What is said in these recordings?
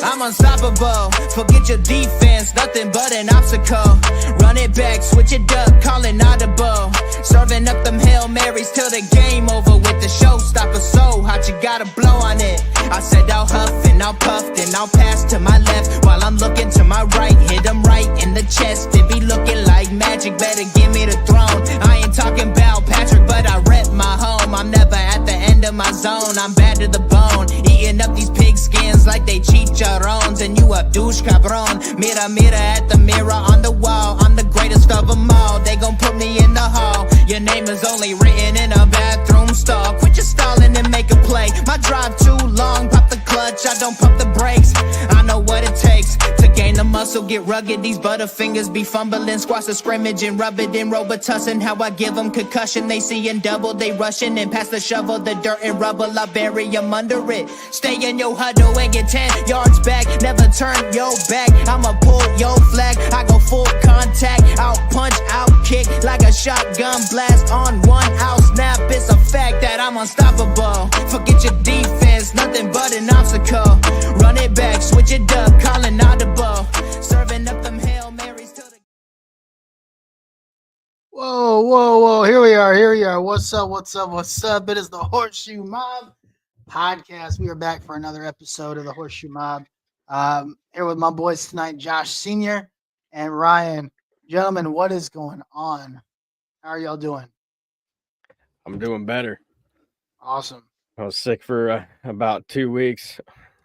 I'm unstoppable. Forget your defense, nothing but an obstacle. Run it back, switch it up, call it audible. Serving up them Hail Marys till the game over with the showstopper. So hot, you gotta blow on it. I said I'll huff and I'll puff, then I'll pass to my left while I'm looking to my right. Hit him right in the chest. It be looking like magic. Better give me the throne. I ain't talking about Patrick, but I rep my home. I'm never at the end of my zone. I'm bad to the bone. Eating up these pig skins like they chicharrones. And you a douche cabron. Mira, mira at the mirror on the wall. I'm the greatest of them all. They gon' put me in the hall. Your name is only written in a bathroom stall. Quit your stalling and make a play. My drive too long. Pop the clutch, I don't pump the brakes. I know what it takes to gain the muscle, get rugged. These butterfingers be fumbling. Squash the scrimmage and rub it in Robitussin. How I give them concussion. They see in double, they rushing and pass the shovel. The dirt and rubble, I bury them under it. Stay in your huddle and get 10 yards back. Never turn your back. I'ma pull your flag. I go full contact. Out punch, out kick like a shotgun blast on one out snap. It's a fact that I'm unstoppable. Forget your defense, nothing but an obstacle. Run it back, switch it up, calling audible. Serving up them Hail Marys till the... Whoa. Here we are. What's up? It is the Horseshoe Mob podcast. We are back for another episode of the Horseshoe Mob. Here with my boys tonight, Josh Sr. and Ryan. Gentlemen, what is going on? How are y'all doing? I'm doing better. Awesome. I was sick for about 2 weeks.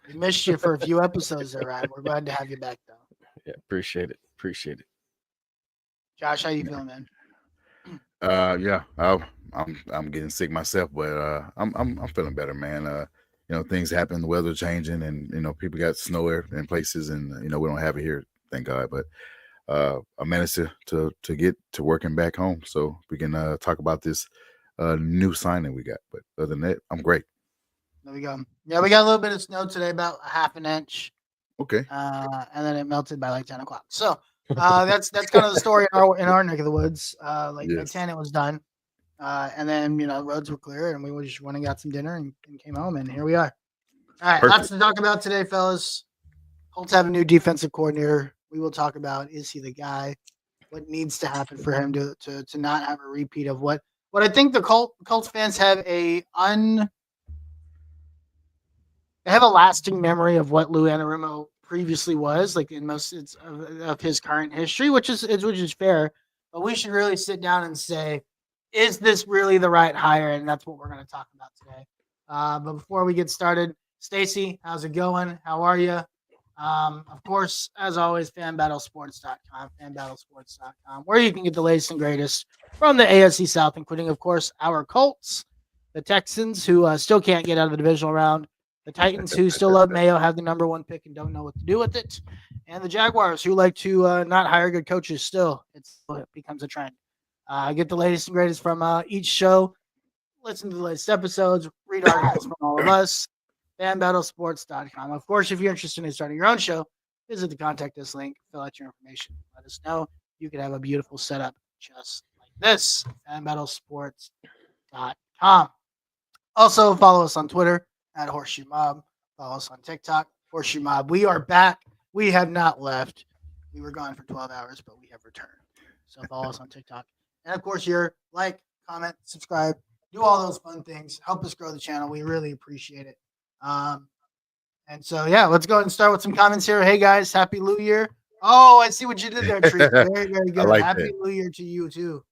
We missed you for a few episodes there, Ryan. We're glad to have you back, though. Yeah, appreciate it. Josh, how you feeling, man? Yeah, I'm getting sick myself, but I'm feeling better, man. Things happen, the weather changing, and people got snow in places, and we don't have it here, thank God. But I managed to get to working back home, so we can talk about this new signing we got. But other than that, I'm great. There we go. Yeah, we got a little bit of snow today, about a half an inch. Okay. And then it melted by like 10 o'clock. So that's kind of the story in our neck of the woods. By 10 it was done. And then the roads were clear, and we just went and got some dinner and came home, and here we are. All right, lots to talk about today, fellas. Colts have a new defensive coordinator. We will talk about, is he the guy? What needs to happen for him to not have a repeat of what I think the Colts fans have a lasting memory of what Lou Anarumo previously was, like in most of his current history, which is fair. But we should really sit down and say, is this really the right hire? And that's what we're going to talk about today. But before we get started, Stacy, how's it going? How are you? Of course, as always, fanbattlesport.com, where you can get the latest and greatest from the AFC South, including, of course, our Colts, the Texans, who still can't get out of the divisional round, the Titans, who still love Mayo, have the number one pick and don't know what to do with it, and the Jaguars, who like to not hire good coaches still. It becomes a trend. Get the latest and greatest from each show. Listen to the latest episodes. Read articles from all of us. FanBattleSports.com. Of course, if you're interested in starting your own show, visit the contact us link. Fill out your information. Let us know. You can have a beautiful setup just like this. FanBattleSports.com. Also, follow us on Twitter at Horseshoe Mob. Follow us on TikTok, Horseshoe Mob. We are back. We have not left. We were gone for 12 hours, but we have returned. So follow us on TikTok. And of course, like, comment, subscribe, do all those fun things. Help us grow the channel. We really appreciate it. And so, yeah, let's go ahead and start with some comments here. Hey, guys, Happy New Year. Oh, I see what you did there, Treat. Very, very good. Like Happy New Year to you, too.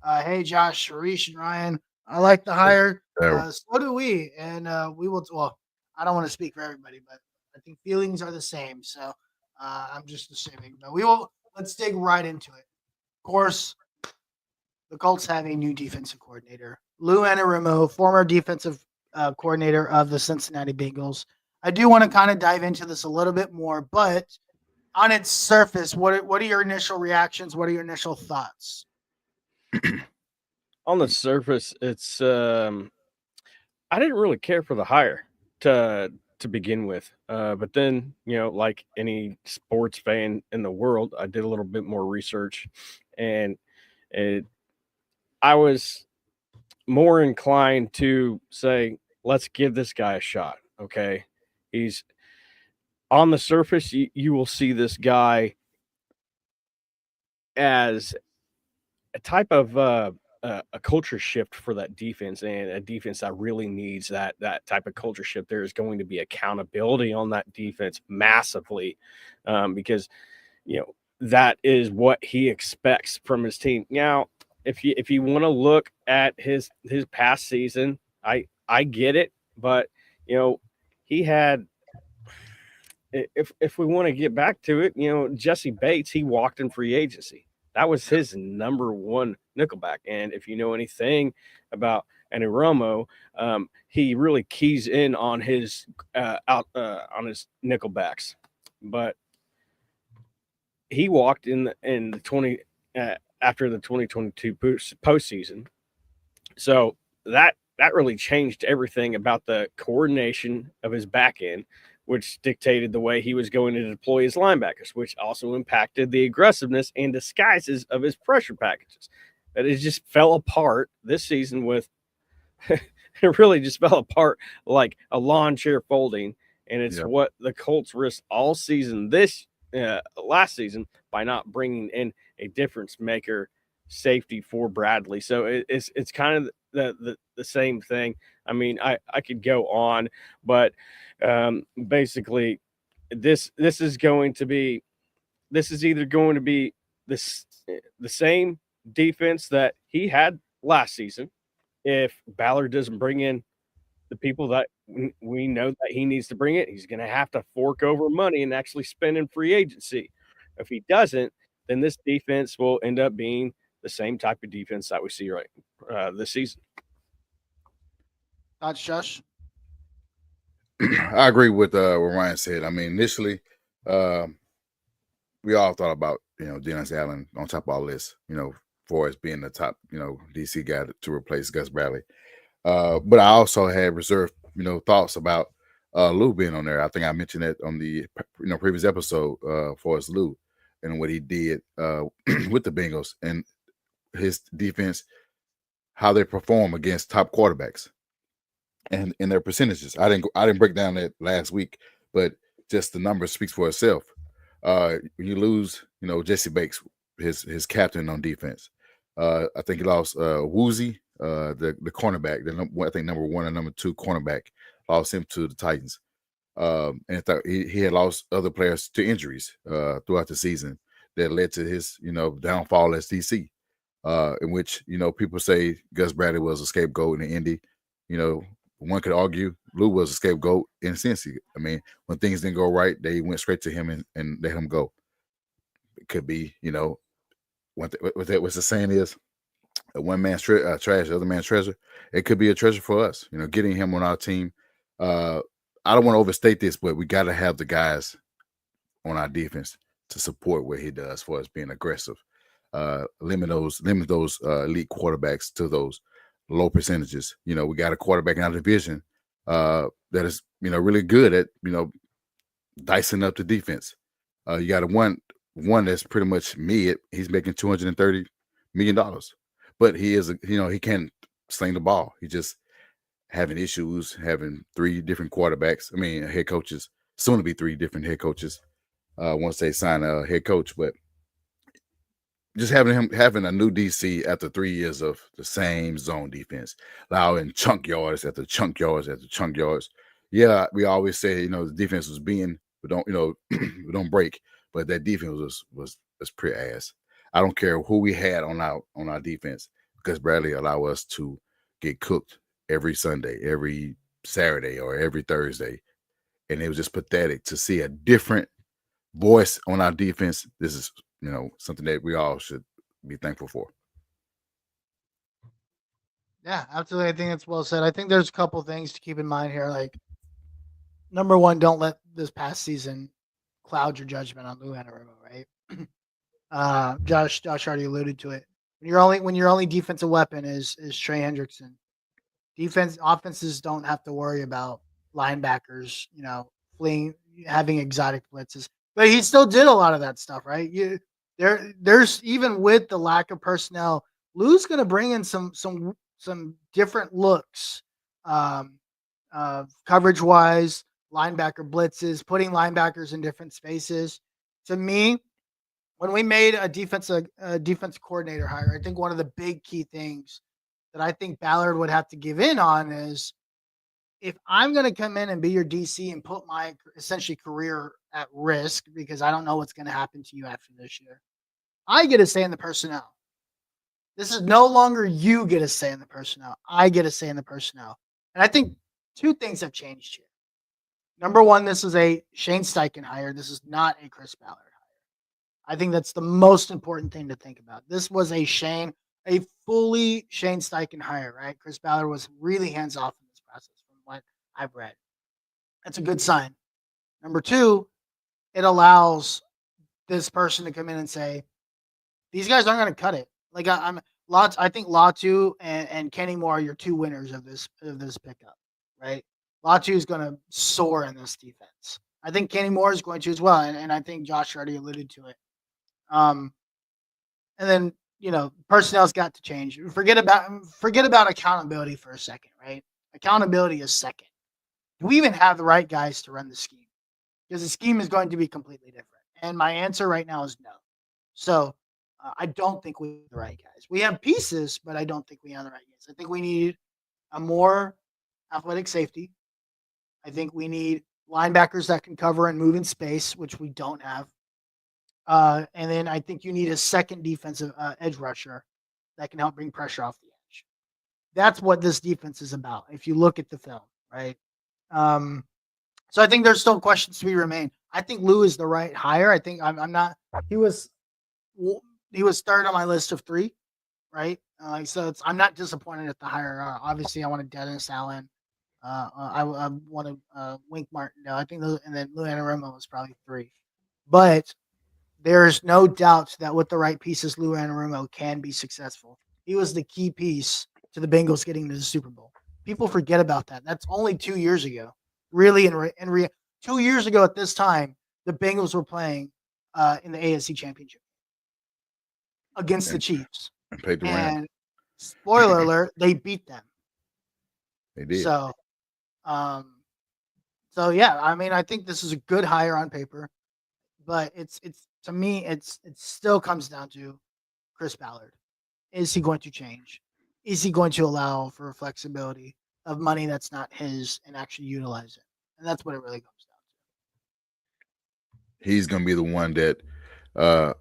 Hey, Josh, Sharish, and Ryan. I like the hire. So do we. And we will, well, I don't want to speak for everybody, but I think feelings are the same. So I'm just assuming. But let's dig right into it. Of course, the Colts have a new defensive coordinator. Lou Anarumo, former defensive coordinator of the Cincinnati Bengals. I do want to kind of dive into this a little bit more, but on its surface, what are your initial reactions? What are your initial thoughts? On the surface, it's I didn't really care for the hire to begin with, but then like any sports fan in the world, I did a little bit more research, and I was more inclined to say, let's give this guy a shot. Okay. on the surface, you will see this guy as a type of a culture shift for that defense, and a defense that really needs that type of culture shift. There is going to be accountability on that defense massively, because that is what he expects from his team. Now, if you want to look at his past season, I get it, but he had. If we want to get back to it, Jesse Bates, he walked in free agency. That was his number one nickelback. And if you know anything about Anarumo, he really keys in on his on his nickelbacks. But he walked in the 20 after the 2022 postseason. So that really changed everything about the coordination of his back end, which dictated the way he was going to deploy his linebackers, which also impacted the aggressiveness and disguises of his pressure packages. But it just fell apart this season with it really just fell apart like a lawn chair folding. And it's what the Colts risked all season last season by not bringing in a difference maker safety for Bradley. So it's kind of the same thing. I mean, I could go on, but basically this is either going to be the same defense that he had last season if Ballard doesn't bring in the people that we know that he needs to bring in. He's going to have to fork over money and actually spend in free agency. If he doesn't, then this defense will end up being the same type of defense that we see right this season. Not Josh. I agree with what Ryan said. I mean, initially, we all thought about Dennis Allen on top of all this, for as being the top, DC guy to replace Gus Bradley. But I also had reserved, thoughts about Lou being on there. I think I mentioned that on the previous episode for us Lou and what he did with the Bengals and his defense, how they perform against top quarterbacks and in their percentages. I didn't break down that last week, but just the numbers speaks for itself. You lose, Jesse Bates, his captain on defense. I think he lost Woozy, the cornerback, I think number 1 and number 2 cornerback, lost him to the Titans. And he had lost other players to injuries throughout the season that led to his, downfall as DC, in which, people say Gus Bradley was a scapegoat in the Indy. One could argue Lou was a scapegoat in Cincy. I mean, when things didn't go right, they went straight to him and let him go. It could be, what the saying is, one man's trash, the other man's treasure. It could be a treasure for us, getting him on our team. I don't want to overstate this, but we got to have the guys on our defense to support what he does for us being aggressive. Limit those elite quarterbacks to those low percentages. We got a quarterback in our division that is, really good at, dicing up the defense. You got one that's pretty much mid. He's making $230 million, but he is, he can't sling the ball. He just having issues, having 3 different quarterbacks. I mean, head coaches, soon to be 3 different head coaches once they sign a head coach, but just having a new DC after 3 years of the same zone defense, allowing chunk yards after chunk yards after chunk yards. Yeah, we always say, the defense was being, but don't, we don't break. But that defense was pretty ass. I don't care who we had on our defense, because Bradley allowed us to get cooked every Sunday, every Saturday, or every Thursday. And it was just pathetic to see a different voice on our defense. This is, something that we all should be thankful for. Yeah, absolutely. I think that's well said. I think there's a couple things to keep in mind here. Like, number one, don't let this past season cloud your judgment on Lou Anarumo, right? Josh already alluded to it. When your only defensive weapon is Trey Hendrickson, offenses don't have to worry about linebackers, having exotic blitzes. But he still did a lot of that stuff, right? There's even with the lack of personnel, Lou's going to bring in some different looks, coverage wise, linebacker blitzes, putting linebackers in different spaces. To me, when we made a defense coordinator hire, I think one of the big key things that I think Ballard would have to give in on is if I'm going to come in and be your DC and put my essentially career at risk because I don't know what's going to happen to you after this year, I get a say in the personnel. This is no longer you get a say in the personnel. I get a say in the personnel. And I think two things have changed here. Number one, this is a Shane Steichen hire. This is not a Chris Ballard hire. I think that's the most important thing to think about. This was a fully Shane Steichen hire, right? Chris Ballard was really hands-off in this process from what I've read. That's a good sign. Number two, it allows this person to come in and say, these guys aren't going to cut it. Like I think Latu and Kenny Moore are your two winners of this pickup, right? Latu is going to soar in this defense. I think Kenny Moore is going to as well, and I think Josh already alluded to it. And then personnel's got to change. Forget about accountability for a second, right? Accountability is second. Do we even have the right guys to run the scheme? Because the scheme is going to be completely different. And my answer right now is no. So I don't think we have the right guys. We have pieces, but I don't think we have the right guys. I think we need a more athletic safety. I think we need linebackers that can cover and move in space, which we don't have. And then I think you need a second defensive edge rusher that can help bring pressure off the edge. That's what this defense is about. If you look at the film, right? So I think there's still questions to be remain. I think Lou is the right hire. I think I'm not. He was third on my list of three, right? So I'm not disappointed at the hire. Obviously, I wanted Dennis Allen. I wanted Wink Martindale. I think and then Lou Anarumo was probably three, but there's no doubt that with the right pieces, Lou Anarumo can be successful. He was the key piece to the Bengals getting to the Super Bowl. People forget about that. That's only 2 years ago. Really, in 2 years ago at this time, the Bengals were playing in the AFC Championship against the Chiefs. And played the Rams. And spoiler alert, they beat them. They did. So yeah, I mean, I think this is a good hire on paper, but it's to me, it still comes down to Chris Ballard. Is he going to change? Is he going to allow for flexibility of money that's not his and actually utilize it? And that's what it really comes down to. He's going to be the one that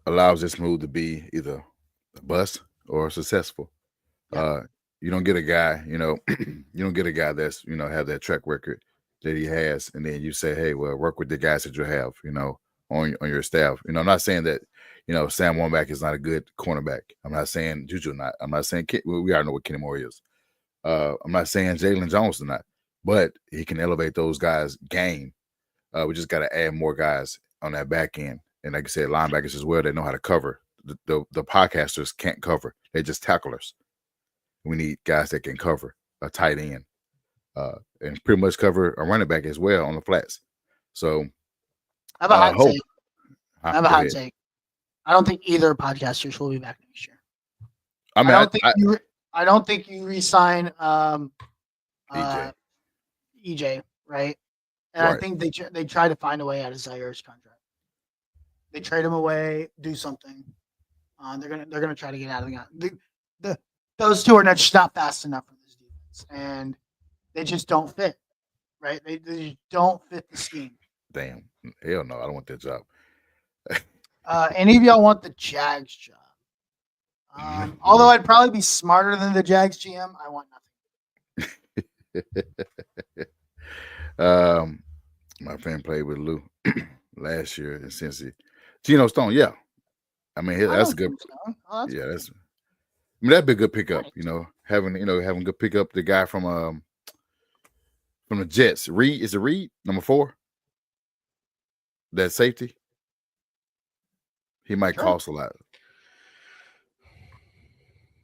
allows this move to be either a bust or successful. Yeah. You don't get a guy, you don't get a guy that's, have that track record that he has. And then you say, hey, well, work with the guys that you have, on your staff. I'm not saying that, Sam Womack is not a good cornerback. I'm not saying Juju not. I'm not saying we already know what Kenny Moore is. I'm not saying Jalen Jones is not, but he can elevate those guys' game. We just got to add more guys on that back end. And like I said, linebackers as well, they know how to cover. The podcasters can't cover. They're just tacklers. We need guys that can cover a tight end and pretty much cover a running back as well on the flats. So I have a hot take. I don't think either podcasters will be back next year. I don't think you re-sign EJ, right? And right. I think they try to find a way out of Zaire's contract. They trade him away, do something. They're gonna try to get out of the those two are just not fast enough for this defense, and they just don't fit, right? They just don't fit the scheme. Damn, hell no, I don't want that job. Any of y'all want the Jags job? Although I'd probably be smarter than the Jags GM, I want nothing. My friend played with Lou last year in Cincy. Geno Stone, yeah. I mean, that's a good. Oh, yeah, that's. I mean, that'd be a good pickup. Having good pickup. The guy from the Jets, Reed. Is it Reed number 4? That safety. He might cost a lot.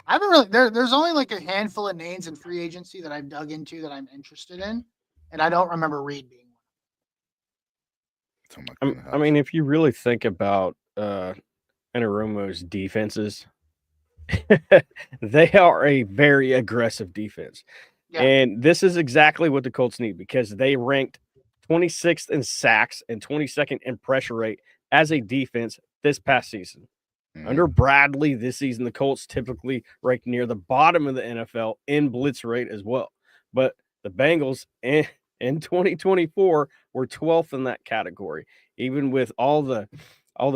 I haven't really. There's only like a handful of names in free agency that I've dug into that I'm interested in, and I don't remember Reed being one. I mean, if you really think about Anarumo's defenses, they are a very aggressive defense, and this is exactly what the Colts need because they ranked 26th in sacks and 22nd in pressure rate as a defense this past season. Under Bradley this season, the Colts typically rank near the bottom of the NFL in blitz rate as well. But the Bengals in 2024 were 12th in that category, even with all the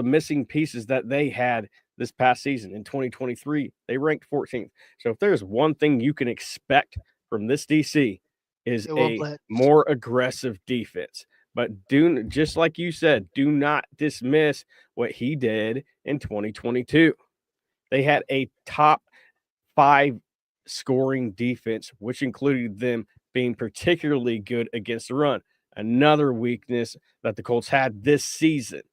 missing pieces that they had this past season. In 2023, they ranked 14th. So if there's one thing you can expect from this DC is a more aggressive defense. But just like you said, do not dismiss what he did in 2022. They had a top 5 scoring defense, which included them being particularly good against the run. Another weakness that the Colts had this season.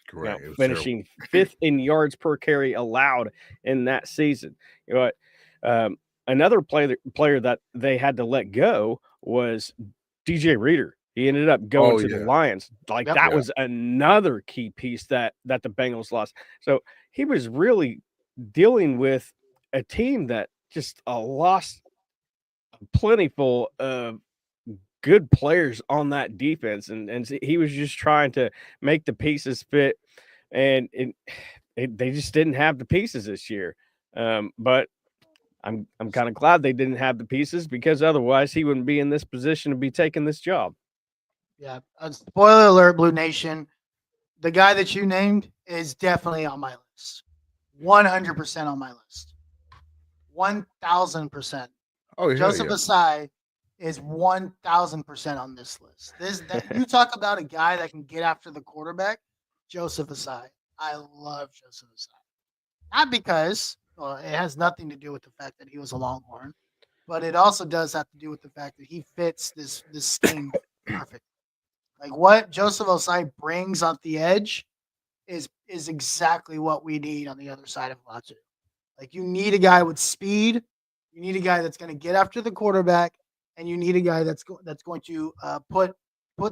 Correct. Finishing 5th in yards per carry allowed in that season. You know what? Another player that they had to let go was DJ Reader. He ended up going to the Lions. That was another key piece that the Bengals lost. So he was really dealing with a team that just lost plentiful of good players on that defense, and he was just trying to make the pieces fit, and they just didn't have the pieces this year. But I'm kind of glad they didn't have the pieces, because otherwise he wouldn't be in this position to be taking this job. Yeah. Spoiler alert, Blue Nation. The guy that you named is definitely on my list. 100% on my list. 1,000%. Oh, Joseph Asai is 1,000% on this list. You talk about a guy that can get after the quarterback, Joseph Asai. I love Joseph Asai. Not because it has nothing to do with the fact that he was a Longhorn, but it also does have to do with the fact that he fits this scheme perfect. Like what Joseph Osai brings on the edge is exactly what we need on the other side of Latu. Like you need a guy with speed, you need a guy that's going to get after the quarterback, and you need a guy that's going to put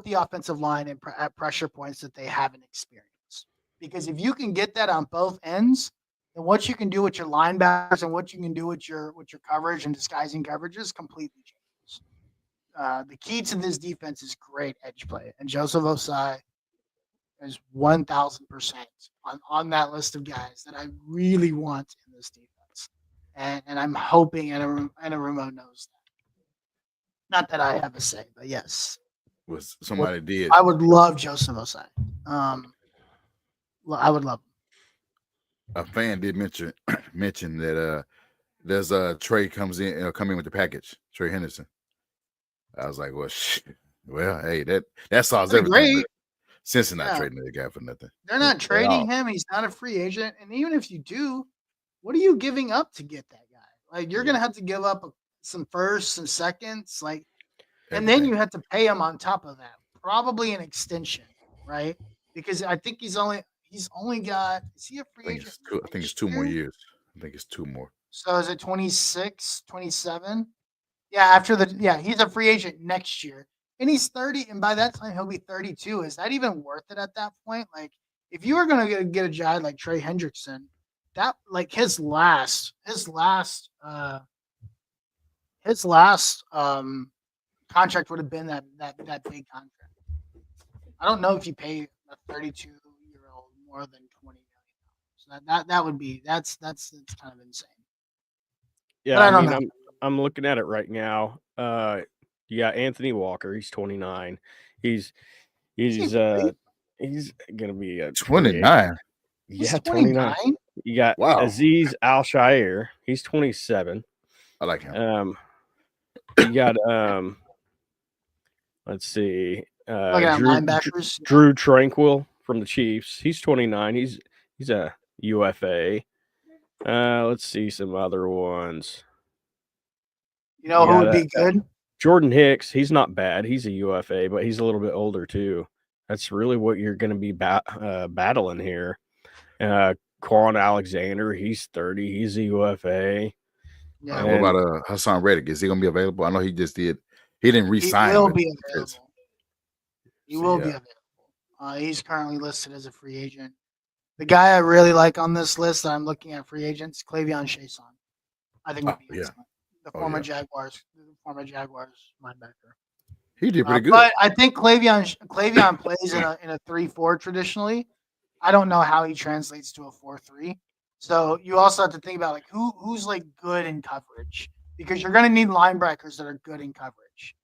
the offensive line at pressure points that they haven't experienced. Because if you can get that on both ends, then what you can do with your linebackers and what you can do with your coverage and disguising coverages completely changes. The key to this defense is great edge play, and Joseph Osai is 1,000% on that list of guys that I really want in this defense, and I'm hoping Anarumo knows that. Not that I have a say, but yes, somebody did. I would love Joseph Osai. I would love him. A fan did mention that there's a Trey coming in with the package. Trey Henderson. I was like, well, hey, that solves everything. Great. Cincinnati trading the guy for nothing. They're not trading him. He's not a free agent. And even if you do, what are you giving up to get that guy? Like you're gonna have to give up some firsts and seconds, and then you have to pay him on top of that. Probably an extension, right? Because I think he's only got. Is he a free agent? I think it's 2 more years. I think it's 2 more. So is it 26, 27? Yeah, he's a free agent next year. And he's 30, and by that time he'll be 32. Is that even worth it at that point? Like, if you were gonna get a guy like Trey Hendrickson, that like his last contract would have been that big contract. I don't know if you pay a 32-year-old more than $20 million. So that would be that's kind of insane. Yeah, I mean, I'm looking at it right now. Yeah, Anthony Walker, he's 29. He's gonna be 29. Yeah, 29. You got Aziz Al-Shair, he's 27. I like him. You got let's see, linebackers. Drew Tranquil from the Chiefs. He's 29. He's a UFA. Let's see some other ones. You know who would be good? Jordan Hicks. He's not bad. He's a UFA, but he's a little bit older too. That's really what you're going to be battling here. Quan Alexander. He's 30. He's a UFA. Yeah. What about Hassan Reddick? Is he going to be available? I know he just did. He didn't re-sign. He will be available. He will be available. He's currently listed as a free agent. The guy I really like on this list that I'm looking at free agents, Clavion Chason. I think would be excellent. The former Jaguars linebacker. He did pretty good. But I think Clavion plays in a 3-4 traditionally. I don't know how he translates to a 4-3. So you also have to think about like who's like good in coverage because you're going to need linebackers that are good in coverage.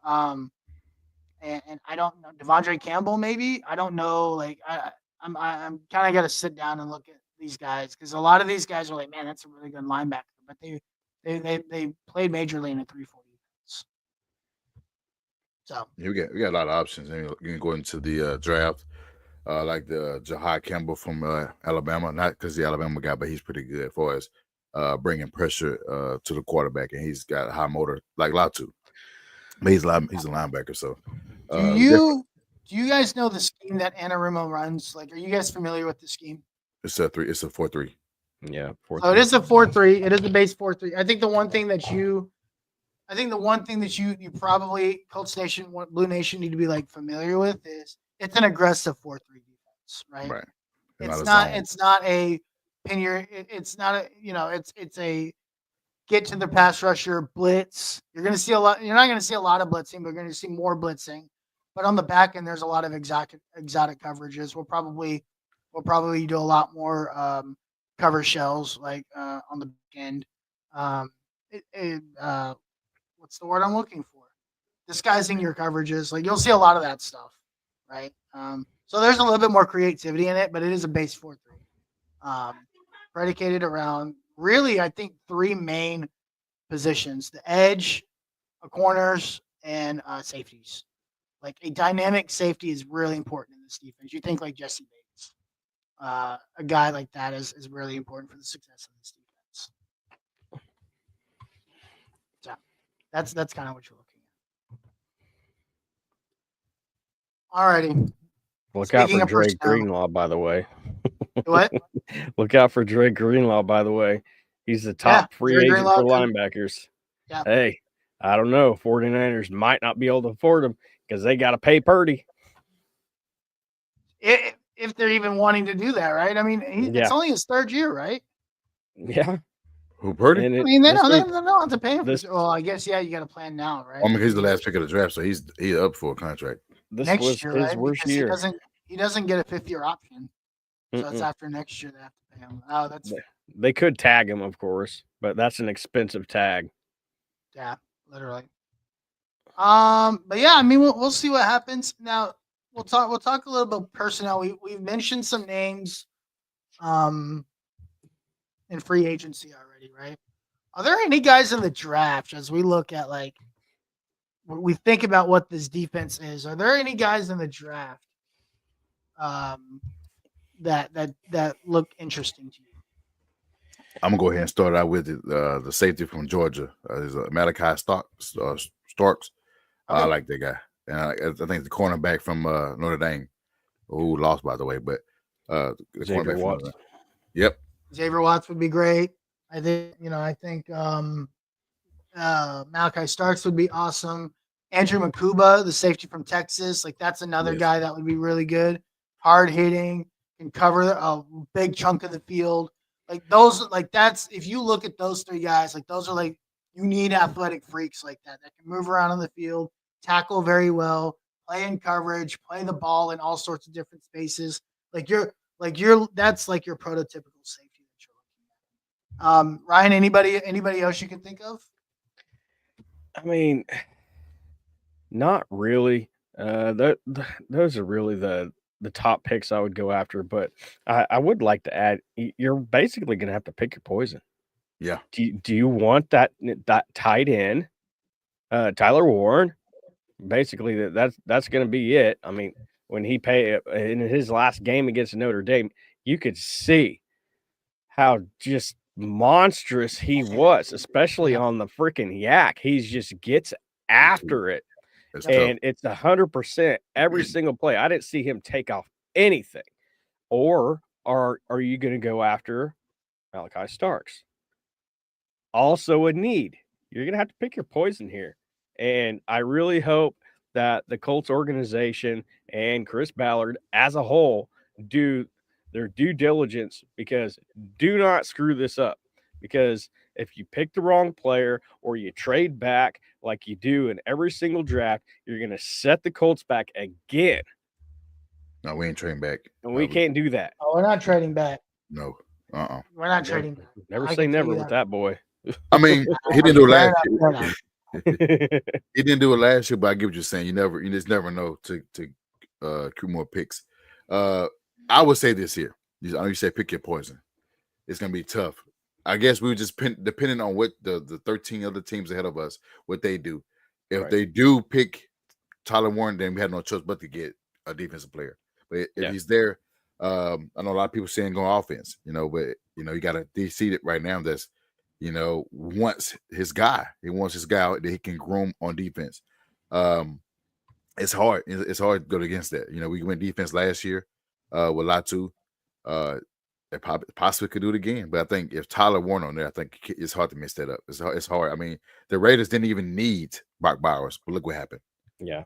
And I don't know Devondre Campbell maybe. I don't know. Like I'm kind of got to sit down and look at these guys because a lot of these guys are like, man, that's a really good linebacker, but they played majorly in a 3-4 defense. So Yeah, we got a lot of options. And you can go into the draft, like the Jahai Campbell from Alabama. Not because the Alabama guy, but he's pretty good as far as bringing pressure to the quarterback, and he's got a high motor like Latu. But he's a linebacker, so do you guys know the scheme that Anarumo runs? Like, are you guys familiar with the scheme? it's a 4-3. Yeah, So it is a 4-3. It is the base 4-3. I think the one thing that you probably Colts Nation, Blue Nation need to be like familiar with is it's an aggressive 4-3 defense, right? Right. It's not a pin your. It's not a it's a get to the pass rusher blitz. You're going to see a lot. You're not going to see a lot of blitzing, but you're going to see more blitzing. But on the back end, there's a lot of exotic coverages. We'll probably do a lot more cover shells like on the back end. What's the word I'm looking for? Disguising your coverages. Like you'll see a lot of that stuff, right? So there's a little bit more creativity in it, but it is a base 4-3, predicated around really I think 3 main positions: the edge, corners, and safeties. Like a dynamic safety is really important in this defense. You think like Jesse Bates, a guy like that is really important for the success of this defense. So that's kind of what you're looking at. Alrighty. Look out for Dre Greenlaw, by the way. What? Look out for Dre Greenlaw, by the way. He's the top free agent Greenlaw for linebackers. Yeah. Hey, I don't know. 49ers might not be able to afford him because they got to pay Purdy. If they're even wanting to do that, right? I mean, it's only his 3rd year, right? Yeah. Who, Purdy? I mean, they don't have to pay him. Well, I guess, you got to plan now, right? I mean, he's the last pick of the draft, so he's up for a contract. Next year, his worst year. He doesn't get a 5th-year option. So that's after next year they have to pay him. Oh, that's they could tag him, of course, but that's an expensive tag. Yeah, literally. But yeah, I mean, we'll see what happens. Now we'll talk a little about personnel. We've mentioned some names, in free agency already, right? Are there any guys in the draft as we look at like we think about what this defense is? Are there any guys in the draft, that look interesting to you? I'm gonna go ahead and start out with the safety from Georgia. Is Malachi Starks. Okay. I like that guy, and I think the cornerback from Notre Dame, who lost by the way, but the Xavier Watts. Yep, Xavier Watts would be great. I think Malachi Starks would be awesome. Andrew Makuba, the safety from Texas, like that's another guy that would be really good. Hard hitting, can cover a big chunk of the field. Like those, like that's if you look at those 3 guys, like those are like you need athletic freaks like that can move around on the field, tackle very well, play in coverage, play the ball in all sorts of different spaces. That's like your prototypical safety that you're looking at. Ryan, anybody else you can think of? I mean, not really. Those are really the top picks I would go after, but I would like to add, you're basically going to have to pick your poison. Yeah. Do you want that tight end, Tyler Warren? Basically, that's going to be it. I mean, when he in his last game against Notre Dame, you could see how just monstrous he was, especially on the freaking yak. He just gets after it. And it's 100% every single play. I didn't see him take off anything. Or are you going to go after Malachi Starks? Also a need. You're going to have to pick your poison here. And I really hope that the Colts organization and Chris Ballard as a whole do their due diligence, because do not screw this up. Because if you pick the wrong player or you trade back like you do in every single draft, you're going to set the Colts back again. No, we ain't trading back. And we can't do that. Oh, we're not trading back. No. We're not trading back. Never I say can tell never you with that. that boy. I mean, he didn't do it last Fair year. enough. He didn't do it last year, but I get what you're saying. You just never know to accrue more picks. I would say this here. I know you say pick your poison. It's gonna be tough. I guess we would just depending on what the 13 other teams ahead of us, what they do. If they do pick Tyler Warren, then we have no choice but to get a defensive player. But if he's there, I know a lot of people saying go offense, but you got to see it right now that's wants his guy. He wants his guy that he can groom on defense. It's hard. It's hard to go against that. We went defense last year with Latu. They possibly could do it again. But I think if Tyler Warren on there, I think it's hard to mess that up. It's hard. I mean, the Raiders didn't even need Brock Bowers, but look what happened. Yeah.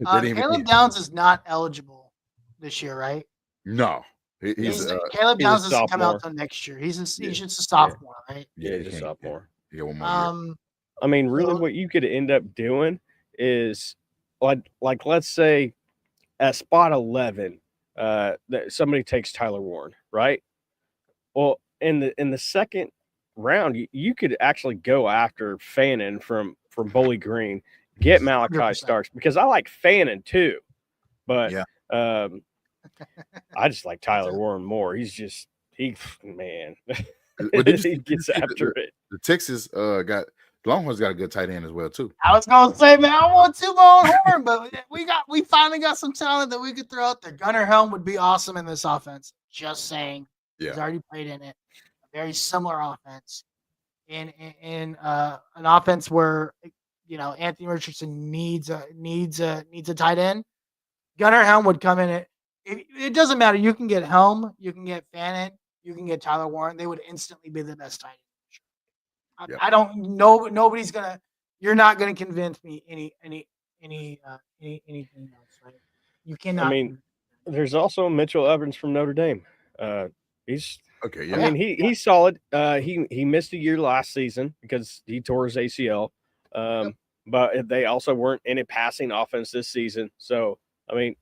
Caleb Downs is not eligible this year, right? No. Caleb Downs doesn't come out until next year. He's just a sophomore, right? Yeah, he's a sophomore. Yeah, one more year. I mean, really, what you could end up doing is like let's say at spot 11, that somebody takes Tyler Warren, right? Well, in the second round, you could actually go after Fannin from Bowling Green, get Malachi 100%. Starks, because I like Fannin too, but I just like Tyler Warren more. Man, he gets after it. The Texas Longhorns got a good tight end as well too. I was gonna say, man, I want two Longhorn, but we finally got some talent that we could throw out there. Gunnar Helm would be awesome in this offense. Just saying, he's already played in it. A very similar offense, in an offense where Anthony Richardson needs a tight end. Gunnar Helm would come in it. It doesn't matter. You can get Helm, you can get Fannin, you can get Tyler Warren. They would instantly be the best tight end. I don't know. Nobody's gonna. You're not gonna convince me anything else, right? You cannot. I mean, there's also Mitchell Evans from Notre Dame. He's okay. Yeah. I mean, he's solid. He missed a year last season because he tore his ACL. But they also weren't in a passing offense this season. So I mean,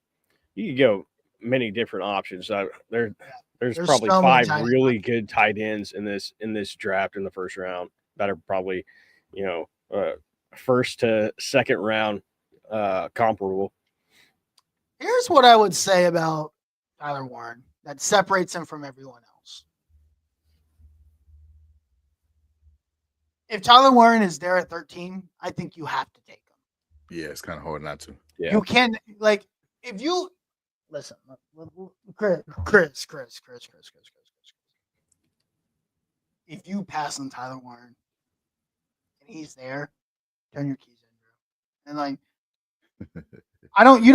you could go many different options. There's probably so 5 really good tight ends in this draft in the first round that are probably, first to second round comparable. Here's what I would say about Tyler Warren that separates him from everyone else. If Tyler Warren is there at 13, I think you have to take him. Yeah, it's kind of hard not to. Yeah. You can, if you listen, Chris. If you pass on Tyler Warren and he's there, turn your keys in, bro. And I don't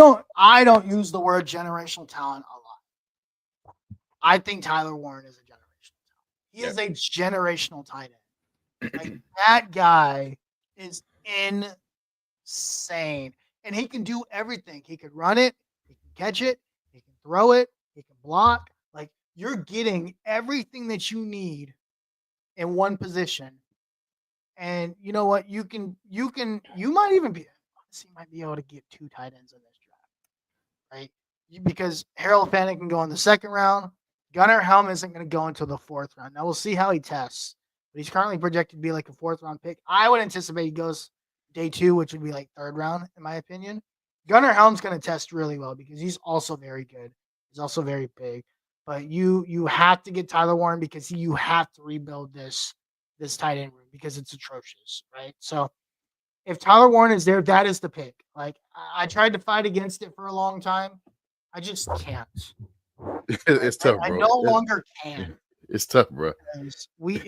use the word generational talent a lot. I think Tyler Warren is a generational talent. He is a generational tight end. That guy is insane. And he can do everything. He can run it, he can catch it, he can throw it, he can block. You're getting everything that you need in one position. And you know what? You might even be able to get 2 tight ends in this draft, right? Because Harold Fannin can go in the second round. Gunnar Helm isn't going to go until the 4th round. Now we'll see how he tests, but he's currently projected to be like a 4th round pick. I would anticipate he goes day 2, which would be like 3rd round, in my opinion. Gunnar Helm's going to test really well because he's also very good. He's also very big. But you have to get Tyler Warren because you have to rebuild this tight end room because it's atrocious, right? So if Tyler Warren is there, that is the pick. I tried to fight against it for a long time. I just can't. It's tough, bro. I no longer can. It's tough, bro. We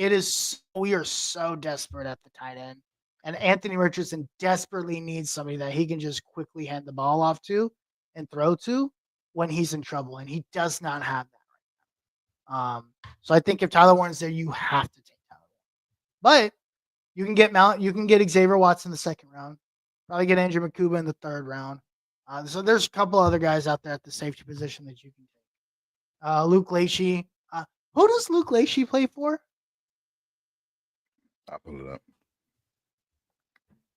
are so desperate at the tight end. And Anthony Richardson desperately needs somebody that he can just quickly hand the ball off to and throw to when he's in trouble. And he does not have that right now. So I think if Tyler Warren's there, you have to take Tyler Warren. But you can get Xavier Watts in the 2nd round. Probably get Andrew Makuba in the 3rd round. So there's a couple other guys out there at the safety position that you can take. Luke Lachey. Who does Luke Lachey play for? I'll pull it up.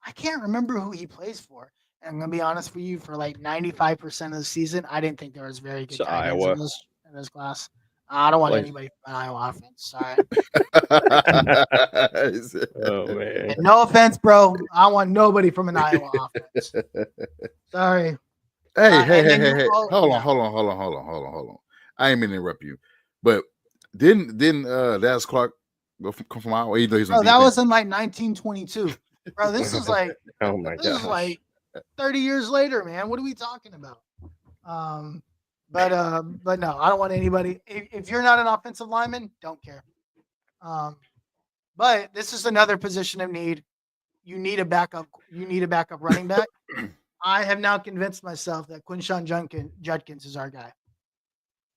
I can't remember who he plays for. And I'm gonna be honest with you, for like 95% of the season, I didn't think there was very good It's tight ends Iowa. in this class. I don't want Plays- anybody from an Iowa offense. Sorry. Oh man. And no offense, bro. I want nobody from an Iowa offense. Sorry. Hey, And then you hold on. I ain't mean to interrupt you, but didn't Dallas Clark come from Iowa? Even though he's on Bro, that defense? was in like 1922. Bro, this is like Oh my this is gosh. like 30 years later, man. What are we talking about? But no, I don't want anybody. If you're not an offensive lineman, don't care. But this is another position of need. You need a backup. You need a backup running back. I have now convinced myself that Quinshawn Judkins is our guy.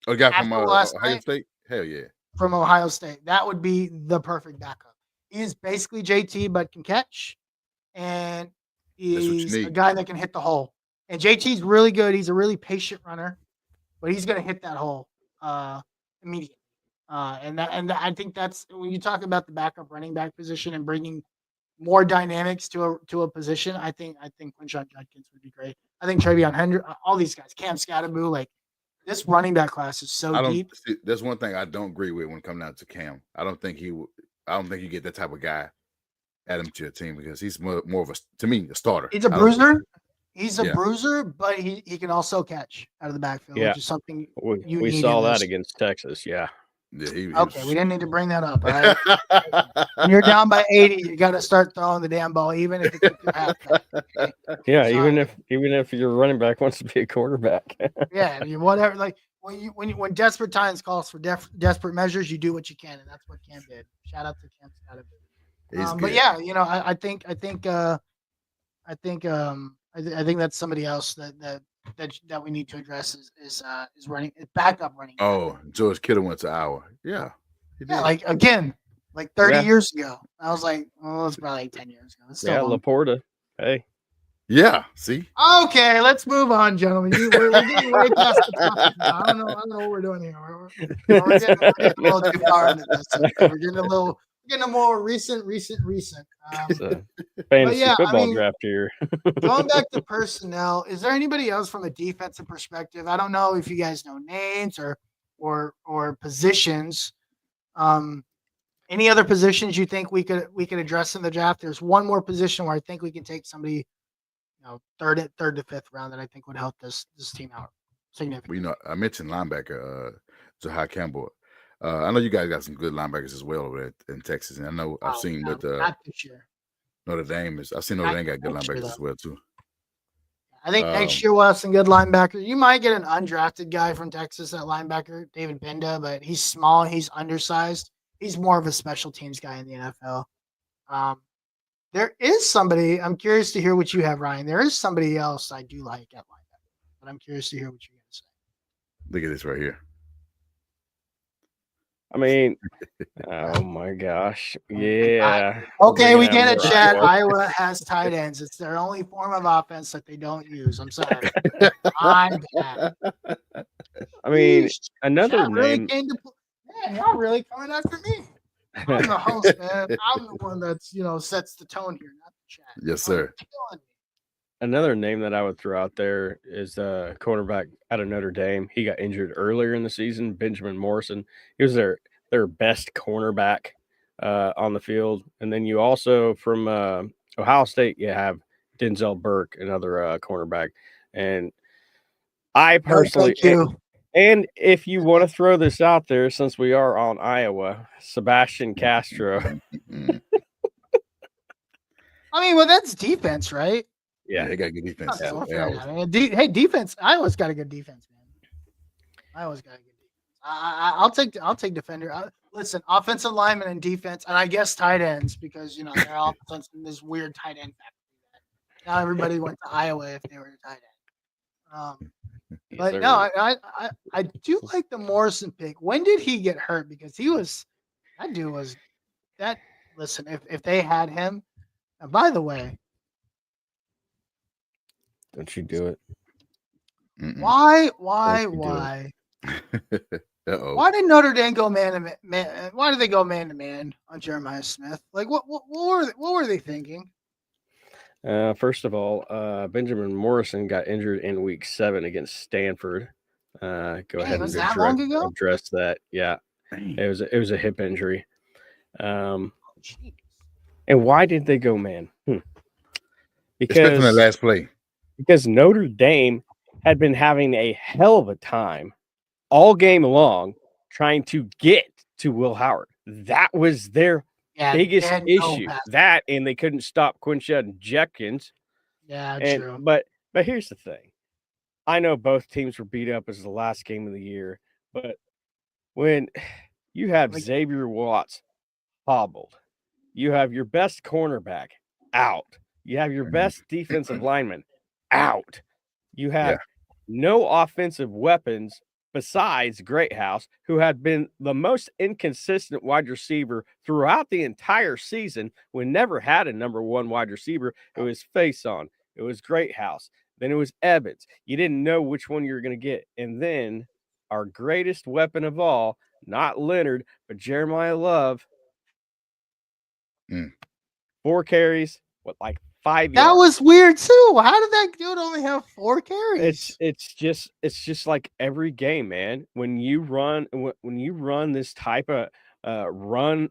A guy from After last Ohio night- State? Hell yeah. From Ohio State. That would be the perfect backup. He is basically JT, but can catch. And he's a need. guy that can hit the hole. And JT's really good. He's a really patient runner, but he's going to hit that hole immediately. And I think that's when you talk about the backup running back position and bringing more dynamics to a position. I think Quinshawn Judkins would be great. I think Travion Hendrick, all these guys, Cam Scatterboo, like this running back class is so deep. There's one thing I don't agree with when it comes down to Cam. I don't think you get that type of guy add him to your team because he's more of a starter. He's a bruiser. He's a bruiser, but he can also catch out of the backfield, which is something we saw that against Texas. Yeah. Yeah, we didn't need to bring that up. All right? When you're down by 80, you got to start throwing the damn ball, even if it's your halfback. Okay? Yeah, even if your running back wants to be a quarterback. Yeah, I mean, whatever. Like when desperate times calls for desperate measures, you do what you can, and that's what Cam did. Shout out to Cam Scatterboo. But yeah, I think that's somebody else that we need to address is running backup running. Oh, George Kittle went to Iowa. Yeah, he did. Yeah, like again, like 30 years ago. I was like, it's probably like 10 years ago. It's still Laporta. Hey. Yeah. See. Okay, let's move on, gentlemen. We're getting way past the topic now. I don't know what we're doing here. We're getting a little too far into this. We're getting a more recent. Fantasy football draft here. Going back to personnel, is there anybody else from a defensive perspective? I don't know if you guys know names or positions. Any other positions you think we could address in the draft? There's one more position where I think we can take somebody, third to fifth round that I think would help this team out significantly. I mentioned linebacker Jahai Campbell. I know you guys got some good linebackers as well over there in Texas, and I know I've seen with not this year. Notre Dame I've seen Notre Dame got good linebackers as well too. I think next year we'll have some good linebackers. You might get an undrafted guy from Texas at linebacker, David Binda, but he's small, he's undersized. He's more of a special teams guy in the NFL. There is somebody, I'm curious to hear what you have, Ryan. There is somebody else I do like at linebacker, but I'm curious to hear what you're going to say. Look at this right here. I mean, oh my gosh. Yeah. Okay, we get it, Chad. Iowa has tight ends. It's their only form of offense that they don't use. I'm sorry. I'm bad. I mean, another Chad really name. Man, y'all really coming after me. I'm the host, man. I'm the one that's sets the tone here, not the chat. Yes, sir. Another name that I would throw out there is cornerback out of Notre Dame. He got injured earlier in the season, Benjamin Morrison. He was their best cornerback on the field. And then you also from Ohio State, you have Denzel Burke, another cornerback. And I personally and if you want to throw this out there, since we are on Iowa, Sebastian Castro. I mean, well, that's defense, right? Yeah, they got good defense. Hey, defense. Iowa's got a good defense, man. Iowa's got a good defense. I'll take defender. Listen, offensive lineman and defense, and I guess tight ends because they're all in this weird tight end factory. Now everybody went to Iowa if they were a tight end. But no, I do like the Morrison pick. When did he get hurt? Because that dude was that. Listen, if they had him, and by the way, don't you do it? Why? Why did Notre Dame go man to man? Why did they go man to man on Jeremiah Smith? Like what were they thinking? First of all, Benjamin Morrison got injured in week 7 against Stanford. Go ahead was and that long ago? address that. Yeah, it was a hip injury. Jeez. And why did they go man? Especially in the last play. Because Notre Dame had been having a hell of a time all game long trying to get to Will Howard. That was their biggest issue. That and they couldn't stop Quinshad Jepkins. Yeah, and, true. But here's the thing. I know both teams were beat up as the last game of the year, but when you have Xavier Watts hobbled, you have your best cornerback out, you have your best defensive lineman out, you have no offensive weapons besides Greathouse, who had been the most inconsistent wide receiver throughout the entire season. We never had a number 1 wide receiver. It was Faison, it was Greathouse, then it was Evans. You didn't know which one you were going to get. And then our greatest weapon of all, not Leonard, but Jeremiah Love, 4 carries, like 5 yards. That was weird too. How did that dude only have 4 carries? It's just like every game, man. When you run this type of run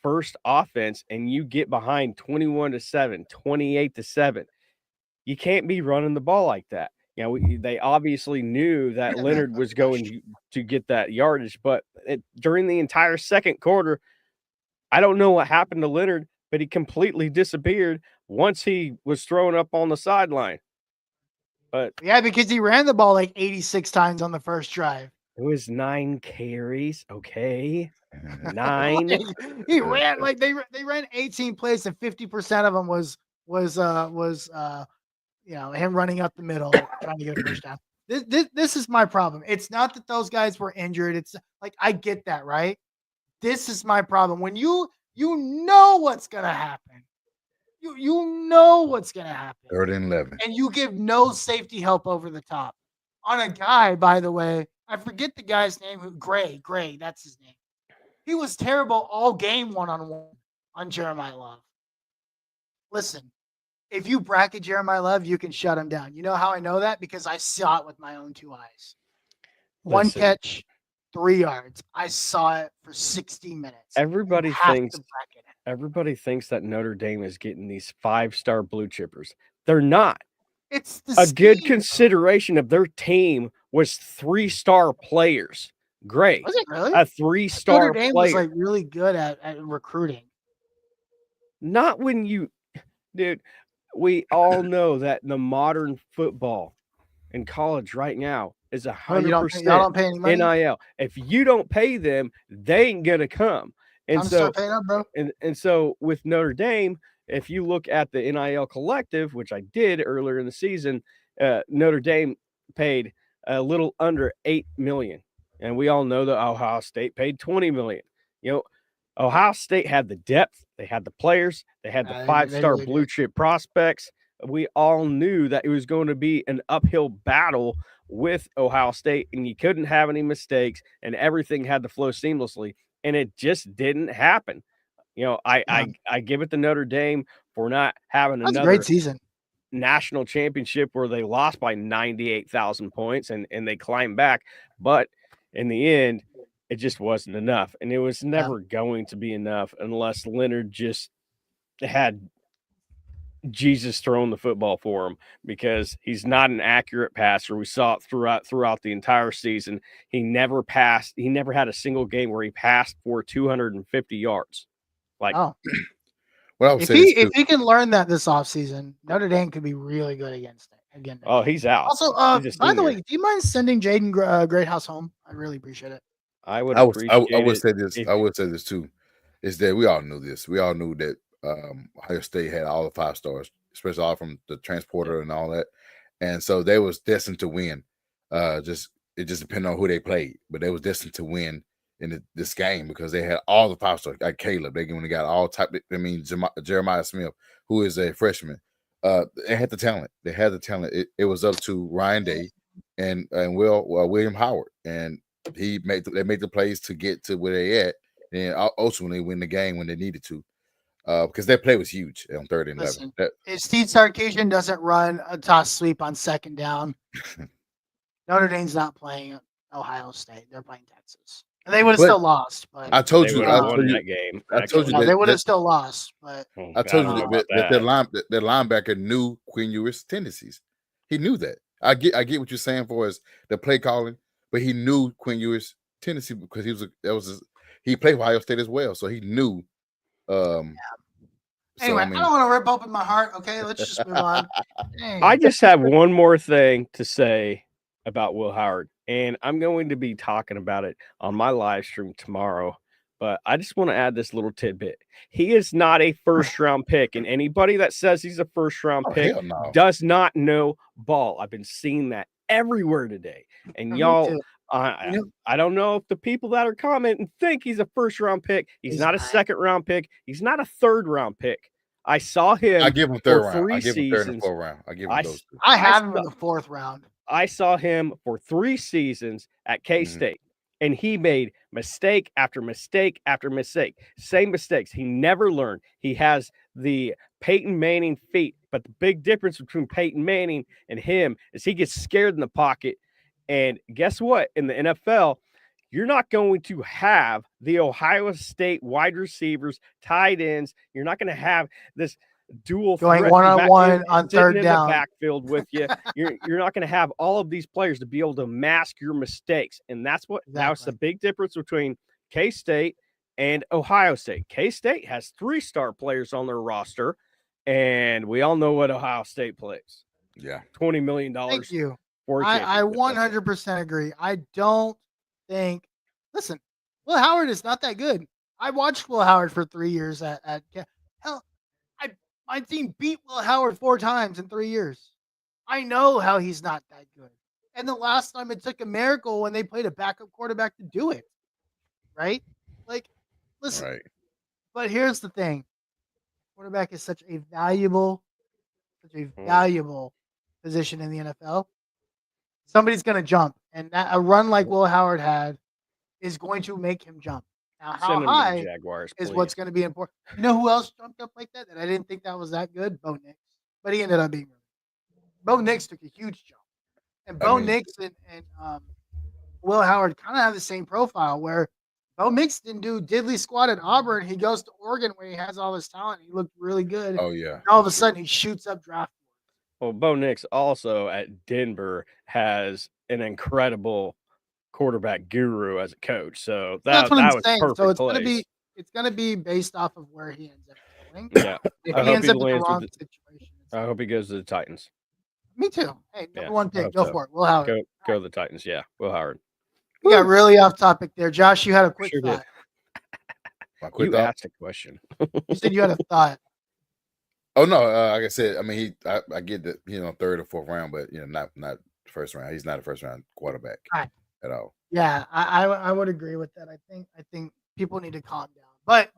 first offense and you get behind 21-7, 28-7, you can't be running the ball like that. You know, they obviously knew that Leonard was going to get that yardage, but during the entire second quarter, I don't know what happened to Leonard, but he completely disappeared once he was thrown up on the sideline. But yeah, because he ran the ball like 86 times on the first drive. It was 9 carries. Okay. 9. He ran like they ran 18 plays and 50% of them was him running up the middle trying to get a first down. This is my problem. It's not that those guys were injured. It's like I get that, right? This is my problem. When you know what's gonna happen. You know what's gonna happen. 3rd and 11. And you give no safety help over the top. On a guy, by the way, I forget the guy's name, Gray, that's his name. He was terrible all game one-on-one on Jeremiah Love. Listen, if you bracket Jeremiah Love, you can shut him down. You know how I know that? Because I saw it with my own 2 eyes. One catch, 3 yards. I saw it for 60 minutes. Everybody thinks that Notre Dame is getting these 5-star blue chippers. They're not. It's a good consideration of their team was 3-star players. Great. Was it really? A 3-star Notre Dame player. was like really good at recruiting. Not when dude, we all know that the modern football in college right now is 100% y'all don't pay any money? NIL. If you don't pay them, they ain't gonna come. And start paying up, bro. And so with Notre Dame, if you look at the NIL collective, which I did earlier in the season, Notre Dame paid a little under $8 million, and we all know that Ohio State paid $20 million. You know, Ohio State had the depth, they had the players, they had the 5-star blue chip prospects. We all knew that it was going to be an uphill battle with Ohio State, and you couldn't have any mistakes, and everything had to flow seamlessly, and it just didn't happen. You know, I give it to Notre Dame for not having another great season national championship where they lost by 98,000 points and they climbed back, but in the end, it just wasn't enough, and it was never going to be enough unless Leonard just had Jesus throwing the football for him, because he's not an accurate passer. We saw it throughout the entire season. He never passed. He never had a single game where he passed for 250 yards. Like, if he can learn that this offseason, Notre Dame could be really good against it. Again, he's out. Also, by the way, do you mind sending Jaden Greathouse home? I'd really appreciate it. I would say this. I would say this too, is that we all knew this. We all knew that Ohio State had all the 5 stars, especially all from the transporter and all that, and so they was destined to win. It just depended on who they played, but they was destined to win in this game because they had all the 5 stars. Like Caleb, they only got all type. I mean, Jeremiah Smith, who is a freshman, they had the talent. They had the talent. It was up to Ryan Day and William Howard, and they made the plays to get to where they at, and ultimately win the game when they needed to. because that play was huge on 3rd and 11. Listen, if Steve Sarkisian doesn't run a toss sweep on 2nd down, Notre Dame's not playing Ohio State. They're playing Texas. And they would have But still lost. But I told They you, would I have told won you, that game. I told you no, that they would have still lost. But I told don't you know about that linebacker knew Quinn Ewers' tendencies. He knew that. I get what you're saying for as the play calling, but he knew Quinn Ewers' tendency because he played for Ohio State as well, so he knew. Anyway, I mean, I don't want to rip open my heart. Okay, let's just move on. I just have one more thing to say about Will Howard, and I'm going to be talking about it on my live stream tomorrow. But I just want to add this little tidbit. He is not a first-round pick, and anybody that says he's a first-round pick hell no. does not know ball. I've been seeing that everywhere today. And Me y'all, too. I don't know if the people that are commenting think he's a first-round pick. He's not a second-round pick. He's not a third-round pick. I saw him. I give him third round. Three I give him third and seasons. fourth round. I give him those two. I have him in the 4th round. I saw him for 3 seasons at K-State, and he made mistake after mistake after mistake. Same mistakes. He never learned. He has the Peyton Manning feet, but the big difference between Peyton Manning and him is he gets scared in the pocket. And guess what? In the NFL, you're not going to have the Ohio State wide receivers, tight ends. You're not going to have this dual going threat one-on-one on sitting 3rd in down the backfield with you. You're not going to have all of these players to be able to mask your mistakes, and that's the big difference between K-State and Ohio State. K-State has 3-star players on their roster, and we all know what Ohio State plays. Yeah, $20 million. Thank you. For I 100% agree. I don't think. Listen, Will Howard is not that good. I watched Will Howard for 3 years at hell. My team beat Will Howard 4 times in 3 years. I know how he's not that good. And the last time it took a miracle when they played a backup quarterback to do it. Right? Like, listen. right. But here's the thing. Quarterback is such a valuable position in the NFL. Somebody's going to jump. And a run like Will Howard had is going to make him jump. Now, how high Jaguars, is what's going to be important. You know who else jumped up like that I didn't think that was that good? Bo Nix. But he ended up being really good. Bo Nix took a huge jump. And Bo Nix and Will Howard kind of have the same profile where Bo Nix didn't do diddly squat at Auburn. He goes to Oregon where he has all his talent. He looked really good. Oh, yeah. And all of a sudden, he shoots up draft. Well, Bo Nix also at Denver has an incredible quarterback guru as a coach. So that's what I'm was saying. perfect. So it's gonna be based off of where he ends up going. Yeah. If he ends up in the wrong situation. I hope he goes to the Titans. Me too. Hey, number 1 pick. Go for it. Will Howard. Go to the Titans. Yeah. Will Howard. We got really off topic there. Josh, you had a quick thought. You asked a question. You said you had a thought. Oh no, like I said, I mean I get that 3rd or 4th round, but not first round. He's not a first round quarterback at all. Yeah, I would agree with that. I think people need to calm down. But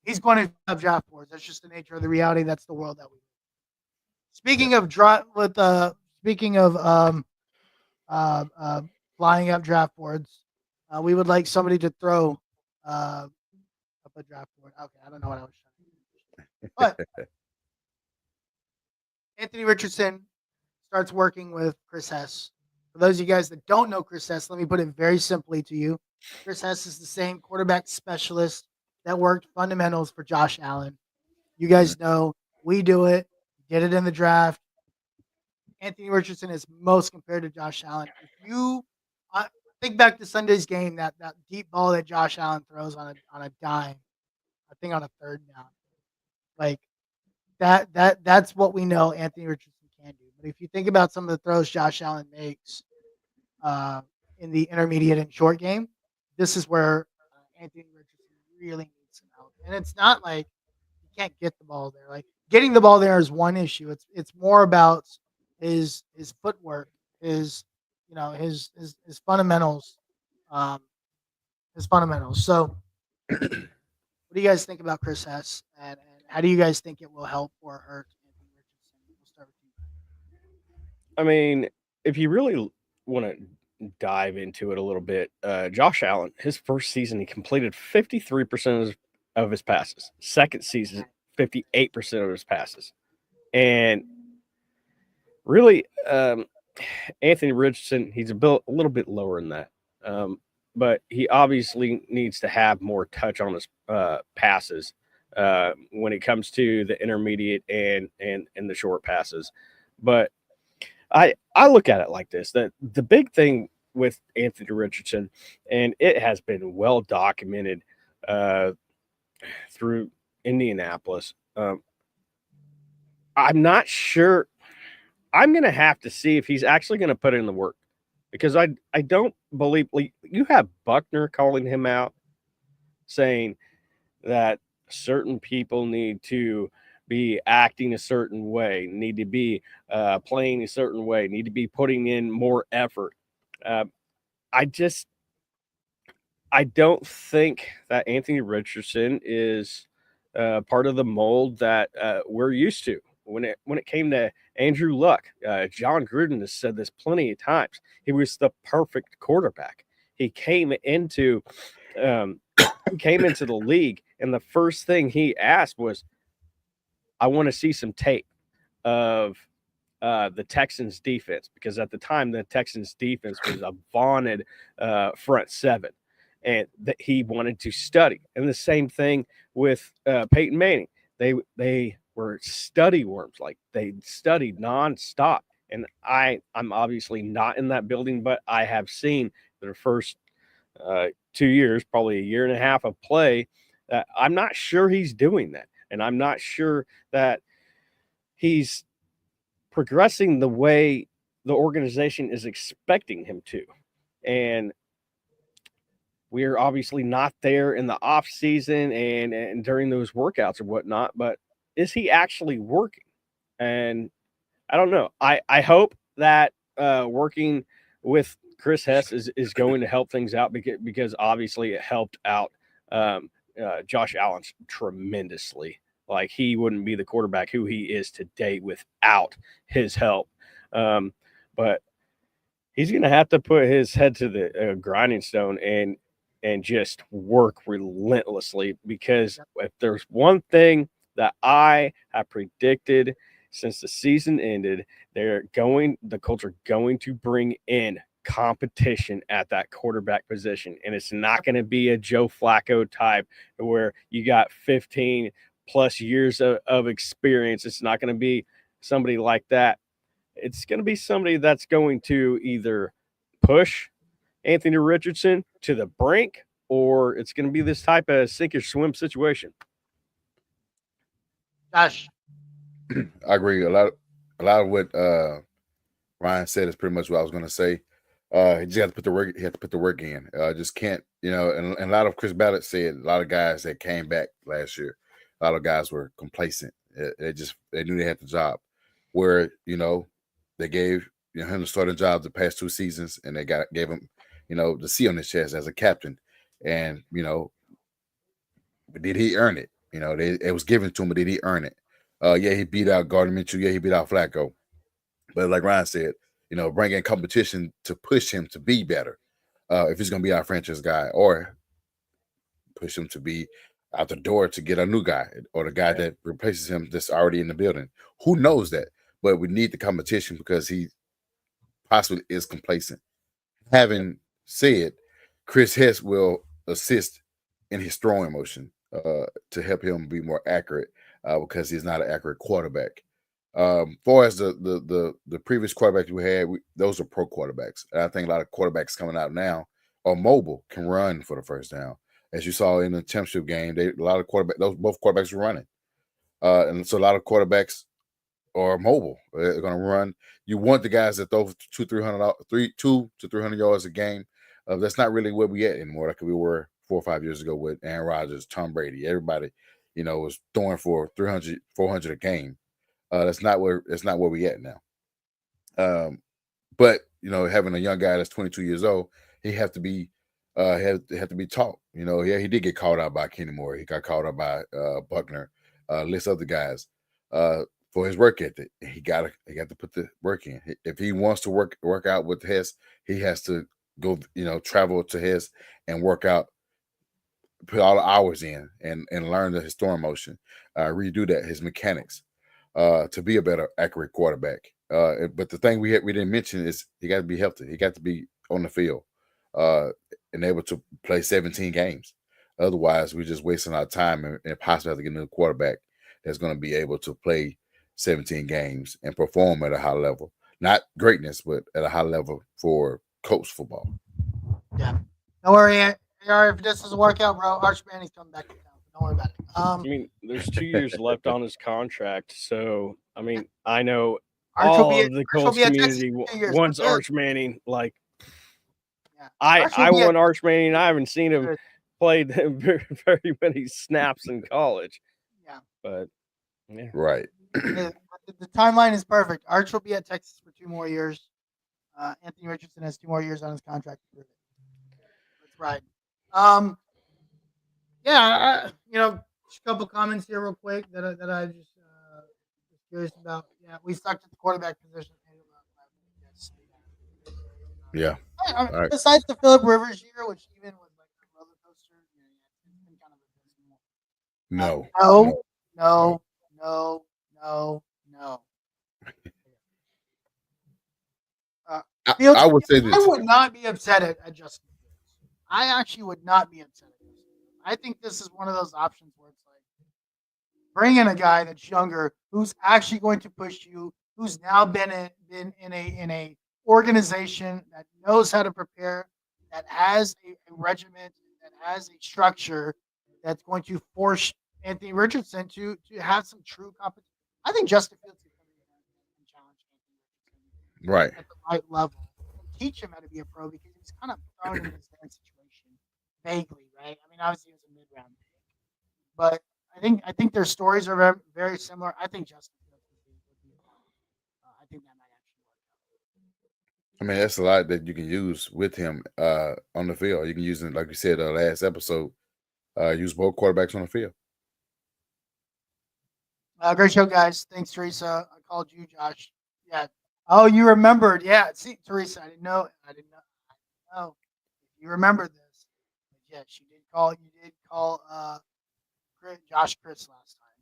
he's going to have draft boards. That's just the nature of the reality. That's the world that we live in. Speaking of flying up draft boards, we would like somebody to throw up a draft board. Okay, I don't know what I was trying to do. But Anthony Richardson starts working with Chris Hess. For those of you guys that don't know Chris Hess, let me put it very simply to you. Chris Hess is the same quarterback specialist that worked fundamentals for Josh Allen. You guys know we do it. Did it in the draft. Anthony Richardson is most compared to Josh Allen. If you think back to Sunday's game, that deep ball that Josh Allen throws on a dime, I think on a 3rd down, like that's what we know Anthony Richardson can do. But if you think about some of the throws Josh Allen makes in the intermediate and short game, this is where Anthony Richardson really needs some help. And it's not like you can't get the ball there. Like getting the ball there is one issue. It's more about his footwork, his fundamentals, So, what do you guys think about Chris Hess, and how do you guys think it will help or hurt Anthony Richardson? We'll start with you. I mean, if you really want to dive into it a little bit, Josh Allen, his first season, he completed 53% of his passes. Second season, 58% of his passes. And really, Anthony Richardson, he's a little bit lower than that. But he obviously needs to have more touch on his passes when it comes to the intermediate and the short passes. But I look at it like this: that the big thing with Anthony Richardson, and it has been well documented through Indianapolis. I'm not sure. I'm going to have to see if he's actually going to put in the work, because I don't believe, like, you have Buckner calling him out, saying that certain people need to be acting a certain way, need to be playing a certain way, need to be putting in more effort. I don't think that Anthony Richardson is part of the mold that we're used to. When it came to Andrew Luck, John Gruden has said this plenty of times. He was the perfect quarterback. He came into the league, and the first thing he asked was, "I want to see some tape of the Texans defense," because at the time the Texans defense was a vaunted front seven, and that he wanted to study. And the same thing with Peyton Manning. They were study worms, like they studied nonstop. And I'm obviously not in that building, but I have seen their first 2 years, probably a year and a half of play. I'm not sure he's doing that, and I'm not sure that he's progressing the way the organization is expecting him to. And we're obviously not there in the off season and during those workouts or whatnot, but is he actually working? And I don't know. I hope that working with Chris Hess is going to help things out, because obviously it helped out Josh Allen tremendously. Like, he wouldn't be the quarterback who he is today without his help. But he's going to have to put his head to the grinding stone and just work relentlessly, because if there's one thing that I have predicted since the season ended, the Colts are going to bring in competition at that quarterback position. And it's not going to be a Joe Flacco type where you got 15 plus years of experience. It's not going to be somebody like that. It's going to be somebody that's going to either push Anthony Richardson to the brink, or it's going to be this type of sink or swim situation. Josh. I agree. A lot of what Ryan said is pretty much what I was going to say. He just had to put the work. He had to put the work in. Just can't, and a lot of Chris Ballard said, a lot of guys that came back last year, a lot of guys were complacent. They knew they had the job. Where they gave him the starting job the past 2 seasons, and they gave him the C on his chest as a captain. And did he earn it? It was given to him, but did he earn it? Yeah, he beat out Gardner Minshew. Yeah, he beat out Flacco. But like Ryan said, bring in competition to push him to be better. If he's going to be our franchise guy, or push him to be out the door to get a new guy, or the guy that replaces him that's already in the building. Who knows that? But we need the competition, because he possibly is complacent. Having said, Chris Hess will assist in his throwing motion to help him be more accurate, because he's not an accurate quarterback. Far as the previous quarterbacks we had, those are pro quarterbacks. And I think a lot of quarterbacks coming out now are mobile, can run for the first down. As you saw in the championship game, both quarterbacks were running. And so a lot of quarterbacks are mobile. They're going to run. You want the guys that throw 200 to 300 yards a game. That's not really where we at anymore, like we were 4 or 5 years ago with Aaron Rodgers, Tom Brady. Everybody, was throwing for 300, 400 a game. That's not where we at now. But having a young guy that's 22 years old, he have to be taught. Yeah, he did get called out by Kenny Moore. He got called out by Buckner, list other guys for his work ethic. He got to put the work in. If he wants to work out with Hess, he has to go, travel to Hess and work out, put all the hours in and learn his throwing motion. redo that, his mechanics, to be a better accurate quarterback. But the thing we didn't mention is he got to be healthy. He got to be on the field, and able to play 17 games. Otherwise, we're just wasting our time and possibly have to get another quarterback that's going to be able to play 17 games and perform at a high level. Not greatness, but at a high level for Colts football. Yeah. Don't worry, if this doesn't work out, bro, Arch Manning's coming back to town. Don't worry about it. I mean, there's 2 years left on his contract, so I mean, I know Arch will be all of the Arch will Colts be at Texas community for 2 years. wants We're good. Arch Manning. Like, Yeah. I Arch will be want at- Arch Manning. I haven't seen him Good. play very many snaps in college, Yeah. but yeah, Right. The timeline is perfect. Arch will be at Texas for 2 more years. Anthony Richardson has 2 more years on his contract. That's right. Yeah, just a couple comments here real quick that I just curious about. Yeah, we sucked at the quarterback position. Yeah. I mean, All right. besides the Phillip Rivers year, which even was like a roller coaster, it's been kind of abysmal. No. No. I would say I this. would not be upset at Justin Fields. I actually would not be upset at Justin Fields. I think this is one of those options where it's like bring in a guy that's younger, who's actually going to push you, who's now been in a organization that knows how to prepare, that has a regiment, that has a structure that's going to force Anthony Richardson to have some true competition. I think Justin Fields is going to challenge Anthony Richardson Right. at the right level and teach him how to be a pro because he's kind of thrown in this damn situation vaguely, right? I mean, obviously it was a mid-round pick, but I think their stories are very, very similar. I think Justin Fields would be I think that might actually work out. I mean, that's a lot that you can use with him on the field. You can use it, like you said, last episode, use both quarterbacks on the field. Great show, guys. Thanks, Teresa. I called you, Josh. Yeah. Oh, you remembered. Yeah. See, Teresa, I didn't know. Oh, you remember this. But yeah, she did call. You did call Josh Chris last time.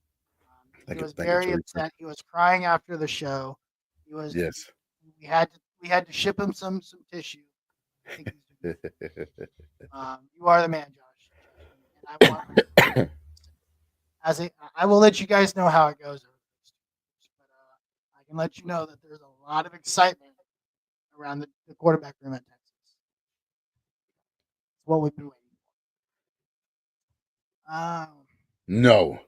He was very upset. He was crying after the show. He was. Yes. We had to ship him some tissue. I think he's doing you are the man, Josh. And I want I will let you guys know how it goes. But I can let you know that there's a lot of excitement around the quarterback room at Texas. It's what we've been waiting for. No.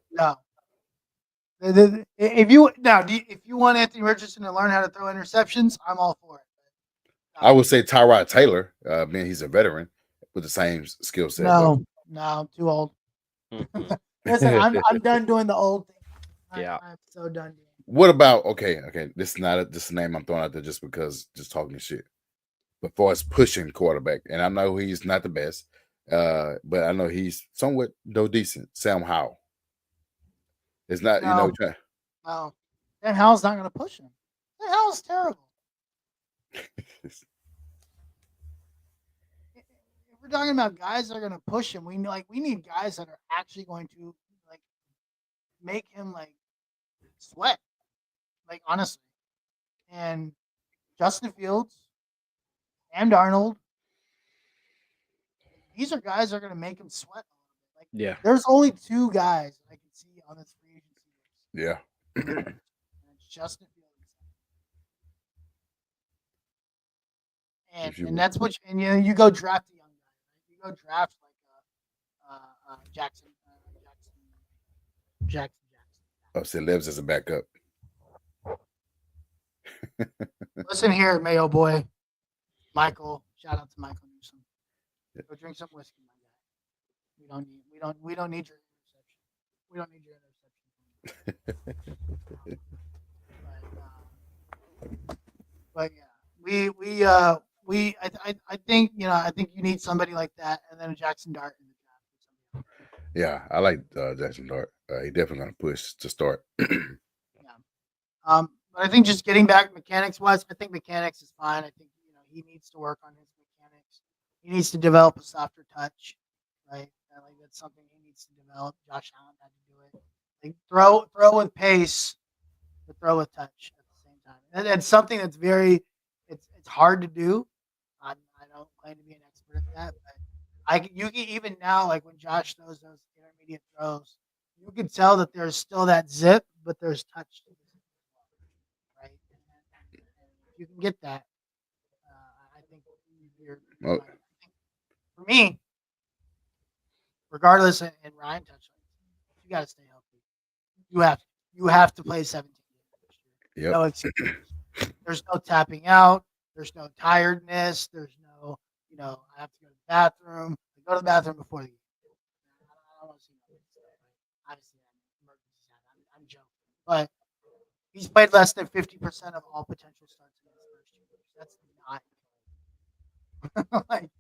If you want Anthony Richardson to learn how to throw interceptions, I'm all for it. I would say Tyrod Taylor. Man, he's a veteran with the same skill set. No, I'm too old. Listen, I'm done doing the old thing. I'm so done doing it. What about okay? This is not this name I'm throwing out there just because just talking shit. But for us pushing quarterback, and I know he's not the best, but I know he's somewhat though decent. Sam Howell. It's not No. Sam Howell's not going to push him. Sam Howell's terrible. If we're talking about guys that are going to push him, we need guys that are actually going to like make him like sweat, like honestly. And Justin Fields, Sam Darnold, these are guys that are going to make him sweat. Like, yeah. There's only 2 guys I can see on this free agency list. Yeah. And it's Justin Fields. And that's what you go draft a young guy. Right? You go draft like Jackson. Oh, so Lebs as a backup. Listen here, Mayo boy, Michael. Shout out to Michael Newsom. Go drink some whiskey, my guy. We don't need your interception. We don't need your interception. But yeah, I think I think you need somebody like that, and then a Jackson Dart in the draft. Yeah, I like Jackson Dart. He definitely gonna push to start. Yeah. But I think just getting back mechanics wise, I think mechanics is fine. I think he needs to work on his mechanics. He needs to develop a softer touch, right? Like that's something he needs to develop. Josh Allen had to do it. Like throw with pace, but throw with touch at the same time. And it's something that's it's hard to do. I don't claim to be an expert at that, but you can even now, like when Josh throws those intermediate throws, you can tell that there's still that zip, but there's touch to it, right? And if you can get that, I think you're Oh, fine. I think for me, regardless, and Ryan touched on it, you got to stay healthy. You have to play 17 games this year. yep. No excuse. There's no tapping out. There's no tiredness. There's no, I have to go to the bathroom. Go to the bathroom before the game. I don't want to see no stuff. Right? Obviously, emergencies happen. I'm joking, but he's played less than 50% of all potential starts in his first 2 years. That's not like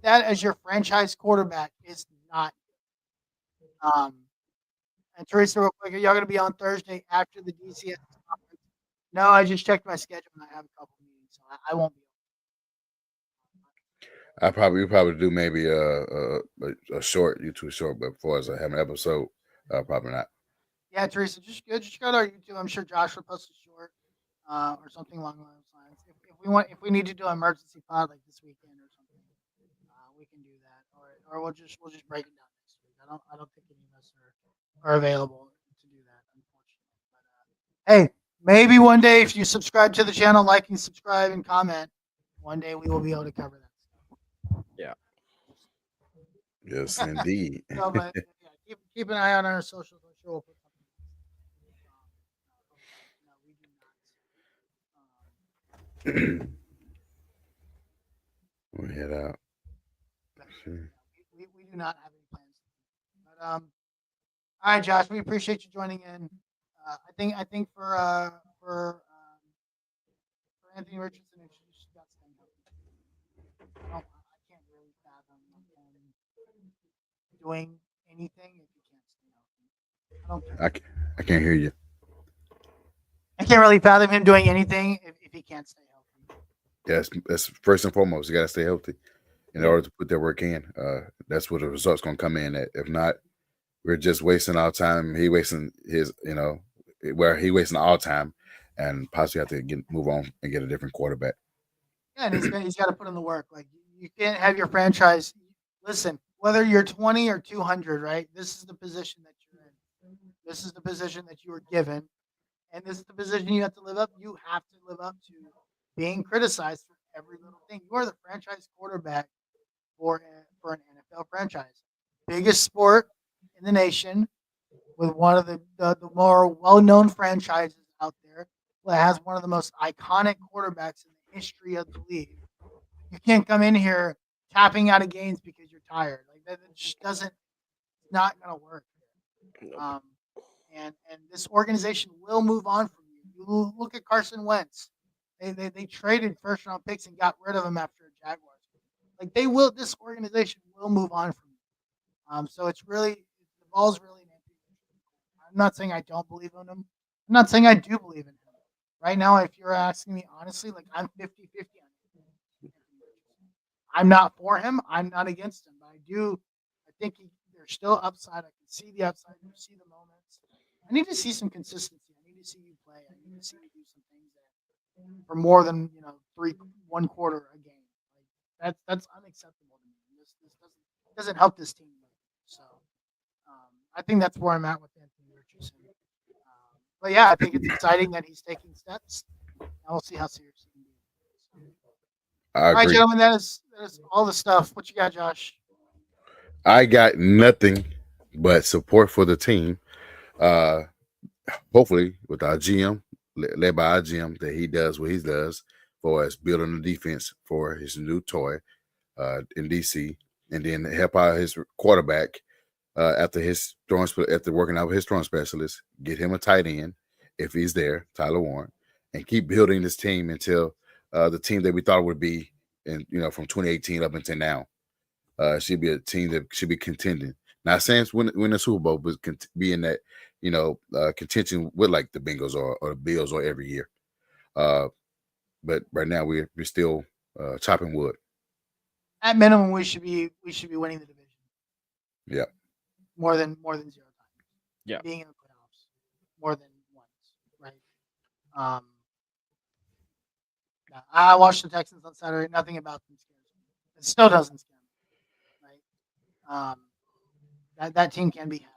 that as your franchise quarterback is not. And Teresa, real quick, are y'all going to be on Thursday after the DCS conference? No, I just checked my schedule and I have a couple meetings, so I won't be. We probably do maybe a short YouTube short, but as far as having an episode, probably not. Yeah, Teresa, just go to our YouTube. I'm sure Josh will post a short or something along those lines. If we need to do an emergency pod like this weekend or something, we can do that. Or we'll just break it down next week. I don't think any of us are available to do that, unfortunately. But hey, maybe one day if you subscribe to the channel, like and subscribe and comment, one day we will be able to cover that. Yeah. Yes, indeed. So, but yeah, keep an eye on our socials. I'm sure we'll put something. No, we do not. We'll head out. Sure. We do not have any plans. But all right, Josh, we appreciate you joining in. I think for Anthony Richardson, it's just got staying healthy. I can't really fathom him doing anything if he can't stay healthy. I don't care. I can't hear you. I can't really fathom him doing anything if he can't stay healthy. Yes, that's first and foremost. You got to stay healthy in order to put that work in. That's where the results going to come in at. If not, we're just wasting our time. He wasting his, he wasting our time, and possibly have to move on and get a different quarterback. Yeah, and he's got to put in the work. Like you can't have your franchise. Listen, whether you're 20 or 200, right? This is the position that you're in. This is the position that you were given, and this is the position you have to live up. You have to live up to being criticized for every little thing. You are the franchise quarterback for an NFL franchise, biggest sport in the nation, with one of the more well-known franchises out there, that has one of the most iconic quarterbacks in the history of the league. You can't come in here tapping out of games because you're tired. Like that just doesn't. It's not going to work. And this organization will move on from you. You look at Carson Wentz. They traded first round picks and got rid of him after a Jaguars. Like they will. This organization will move on from you. So it's really the ball's really in Anthony. I'm not saying I don't believe in him. I'm not saying I do believe in him. Right now, if you're asking me honestly, like I'm 50-50 on him. I'm not for him. I'm not against him. But I think there's still upside. I can see the upside. I see the moments. I need to see some consistency. I need to see you play. I need to see you do some things that for more than 1 quarter a game. Like that's unacceptable to me. This doesn't help this team. So I think that's where I'm at with Anthony Richardson. But yeah, I think it's exciting that he's taking steps. And we'll see how serious he can be. All right, gentlemen, that is all the stuff. What you got, Josh? I got nothing but support for the team. Hopefully, with our GM, led by our GM, that he does what he does for us building the defense for his new toy in DC, and then help out his quarterback after working out with his throwing specialist, get him a tight end if he's there, Tyler Warren, and keep building this team until the team that we thought it would be, and from 2018 up until now, should be a team that should be contending. Not saying it's win the Super Bowl, but be in that contention with like the Bengals or the Bills or every year. But right now we're still chopping wood. At minimum, we should be winning the division. Yeah. More than 0 times. Yeah. being in the playoffs more than once, right? I watched the Texans on Saturday. Nothing about them scares me. It still doesn't scare me, right? That team can be had.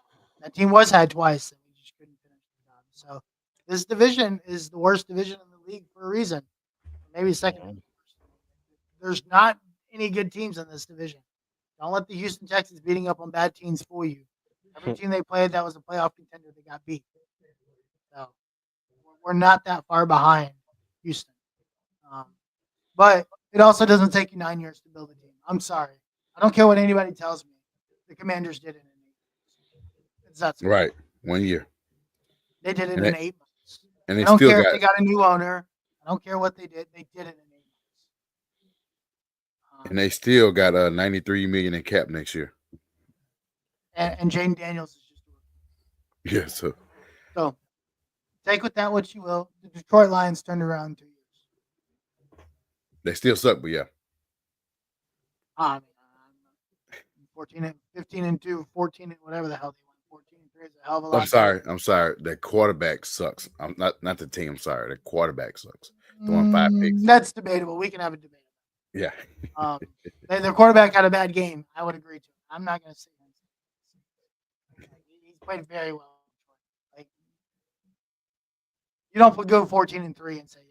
That team was had twice, and we just couldn't finish the job. So this division is the worst division in the league for a reason. Maybe second. There's not any good teams in this division. Don't let the Houston Texans beating up on bad teams fool you. Every team they played that was a playoff contender, they got beat. So we're not that far behind Houston. But it also doesn't take you 9 years to build a team. I'm sorry. I don't care what anybody tells me. The Commanders did it in 8 months. That's Right. 1 year. They did it in 8 months. And I they don't still care got if they got a new owner. I don't care what they did. They did it in 8 months. and they still got $93 million in cap next year. And Jaden Daniels is just Yes, sir. so take with that what you will. The Detroit Lions turned around in 2 years. They still suck, but yeah. I mean, 15-2, 14 and whatever the hell they won. 14-3 is a hell of a lot. I'm sorry. That quarterback sucks. I'm not the team. I'm sorry. The quarterback sucks. Throwing 5 picks. That's debatable. We can have a debate. Yeah. Their quarterback had a bad game. I would agree to it. I'm not going to say that. He's played very well. Like, you don't go 14-3 and say,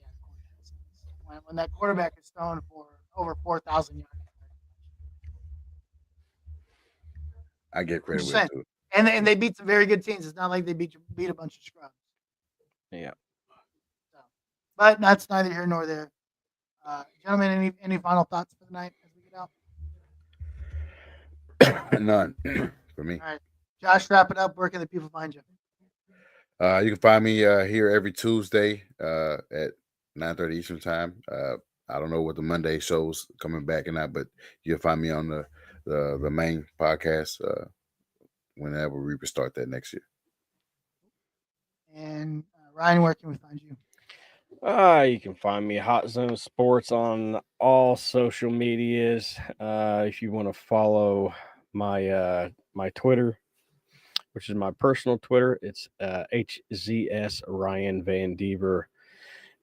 yeah, when that quarterback is thrown for over 4,000 yards. I get credit with it too. And they beat some very good teams. It's not like they beat a bunch of scrubs. Yeah. So, but that's neither here nor there. Gentlemen, any final thoughts for the night as we get out? None for me. All right. Josh, wrap it up. Where can the people find you? You can find me here every Tuesday at 9:30 Eastern time. I don't know what the Monday shows coming back or not, but you'll find me on the main podcast whenever we restart that next year. And Ryan, where can we find you? You can find me Hot Zone Sports on all social medias. If you want to follow my my Twitter, which is my personal Twitter, it's HZS Ryan Van Dever.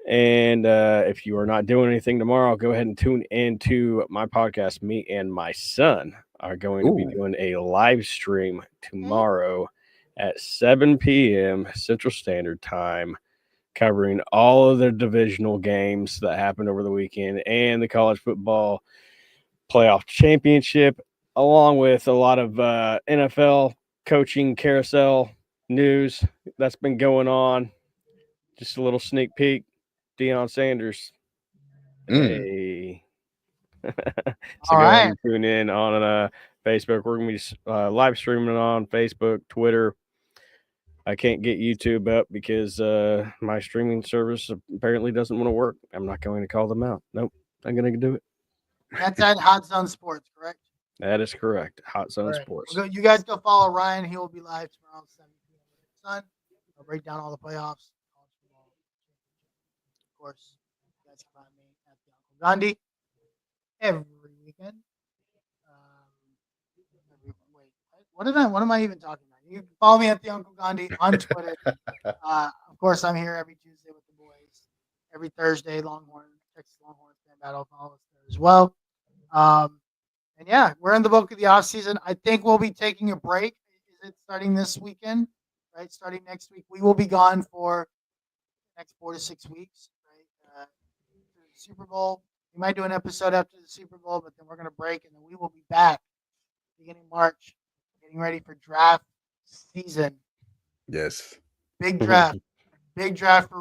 And if you are not doing anything tomorrow, go ahead and tune into my podcast. Me and my son are going to be doing a live stream tomorrow at 7 p.m. Central Standard Time, covering all of the divisional games that happened over the weekend and the college football playoff championship, along with a lot of NFL coaching carousel news that's been going on. Just a little sneak peek. Deion Sanders. Hey. So go ahead and tune in on Facebook. We're going to be live streaming on Facebook, Twitter. I can't get YouTube up because my streaming service apparently doesn't want to work. I'm not going to call them out. Nope. I'm going to do it. That's at Hot Zone Sports, correct? That is correct. Hot Zone Sports. You guys go follow Ryan. He will be live tomorrow at 7 p.m. with his son. I'll break down all the playoffs. Of course, you guys can find me at the Uncle Gandhi every weekend. What am I even talking about? You can follow me at the Uncle Gandhi on Twitter. Of course, I'm here every Tuesday with the boys. Every Thursday, Texas Longhorns fan battle. Follow us there as well. And yeah, we're in the bulk of the off season. I think we'll be taking a break. Is it starting this weekend? Right, starting next week. We will be gone for the next 4 to 6 weeks. Right, the Super Bowl. We might do an episode after the Super Bowl, but then we're going to break, and then we will be back beginning March, getting ready for draft season. Yes. Big draft. Big draft.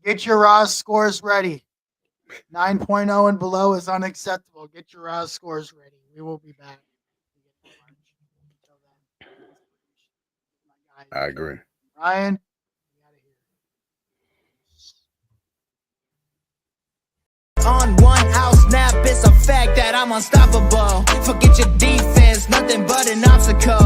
Get your raw scores ready. 9.0 and below is unacceptable. Get your raw scores ready. We will be back. I agree. Ryan. On 1 house snap, it's a fact that I'm unstoppable. Forget your defense, nothing but an obstacle.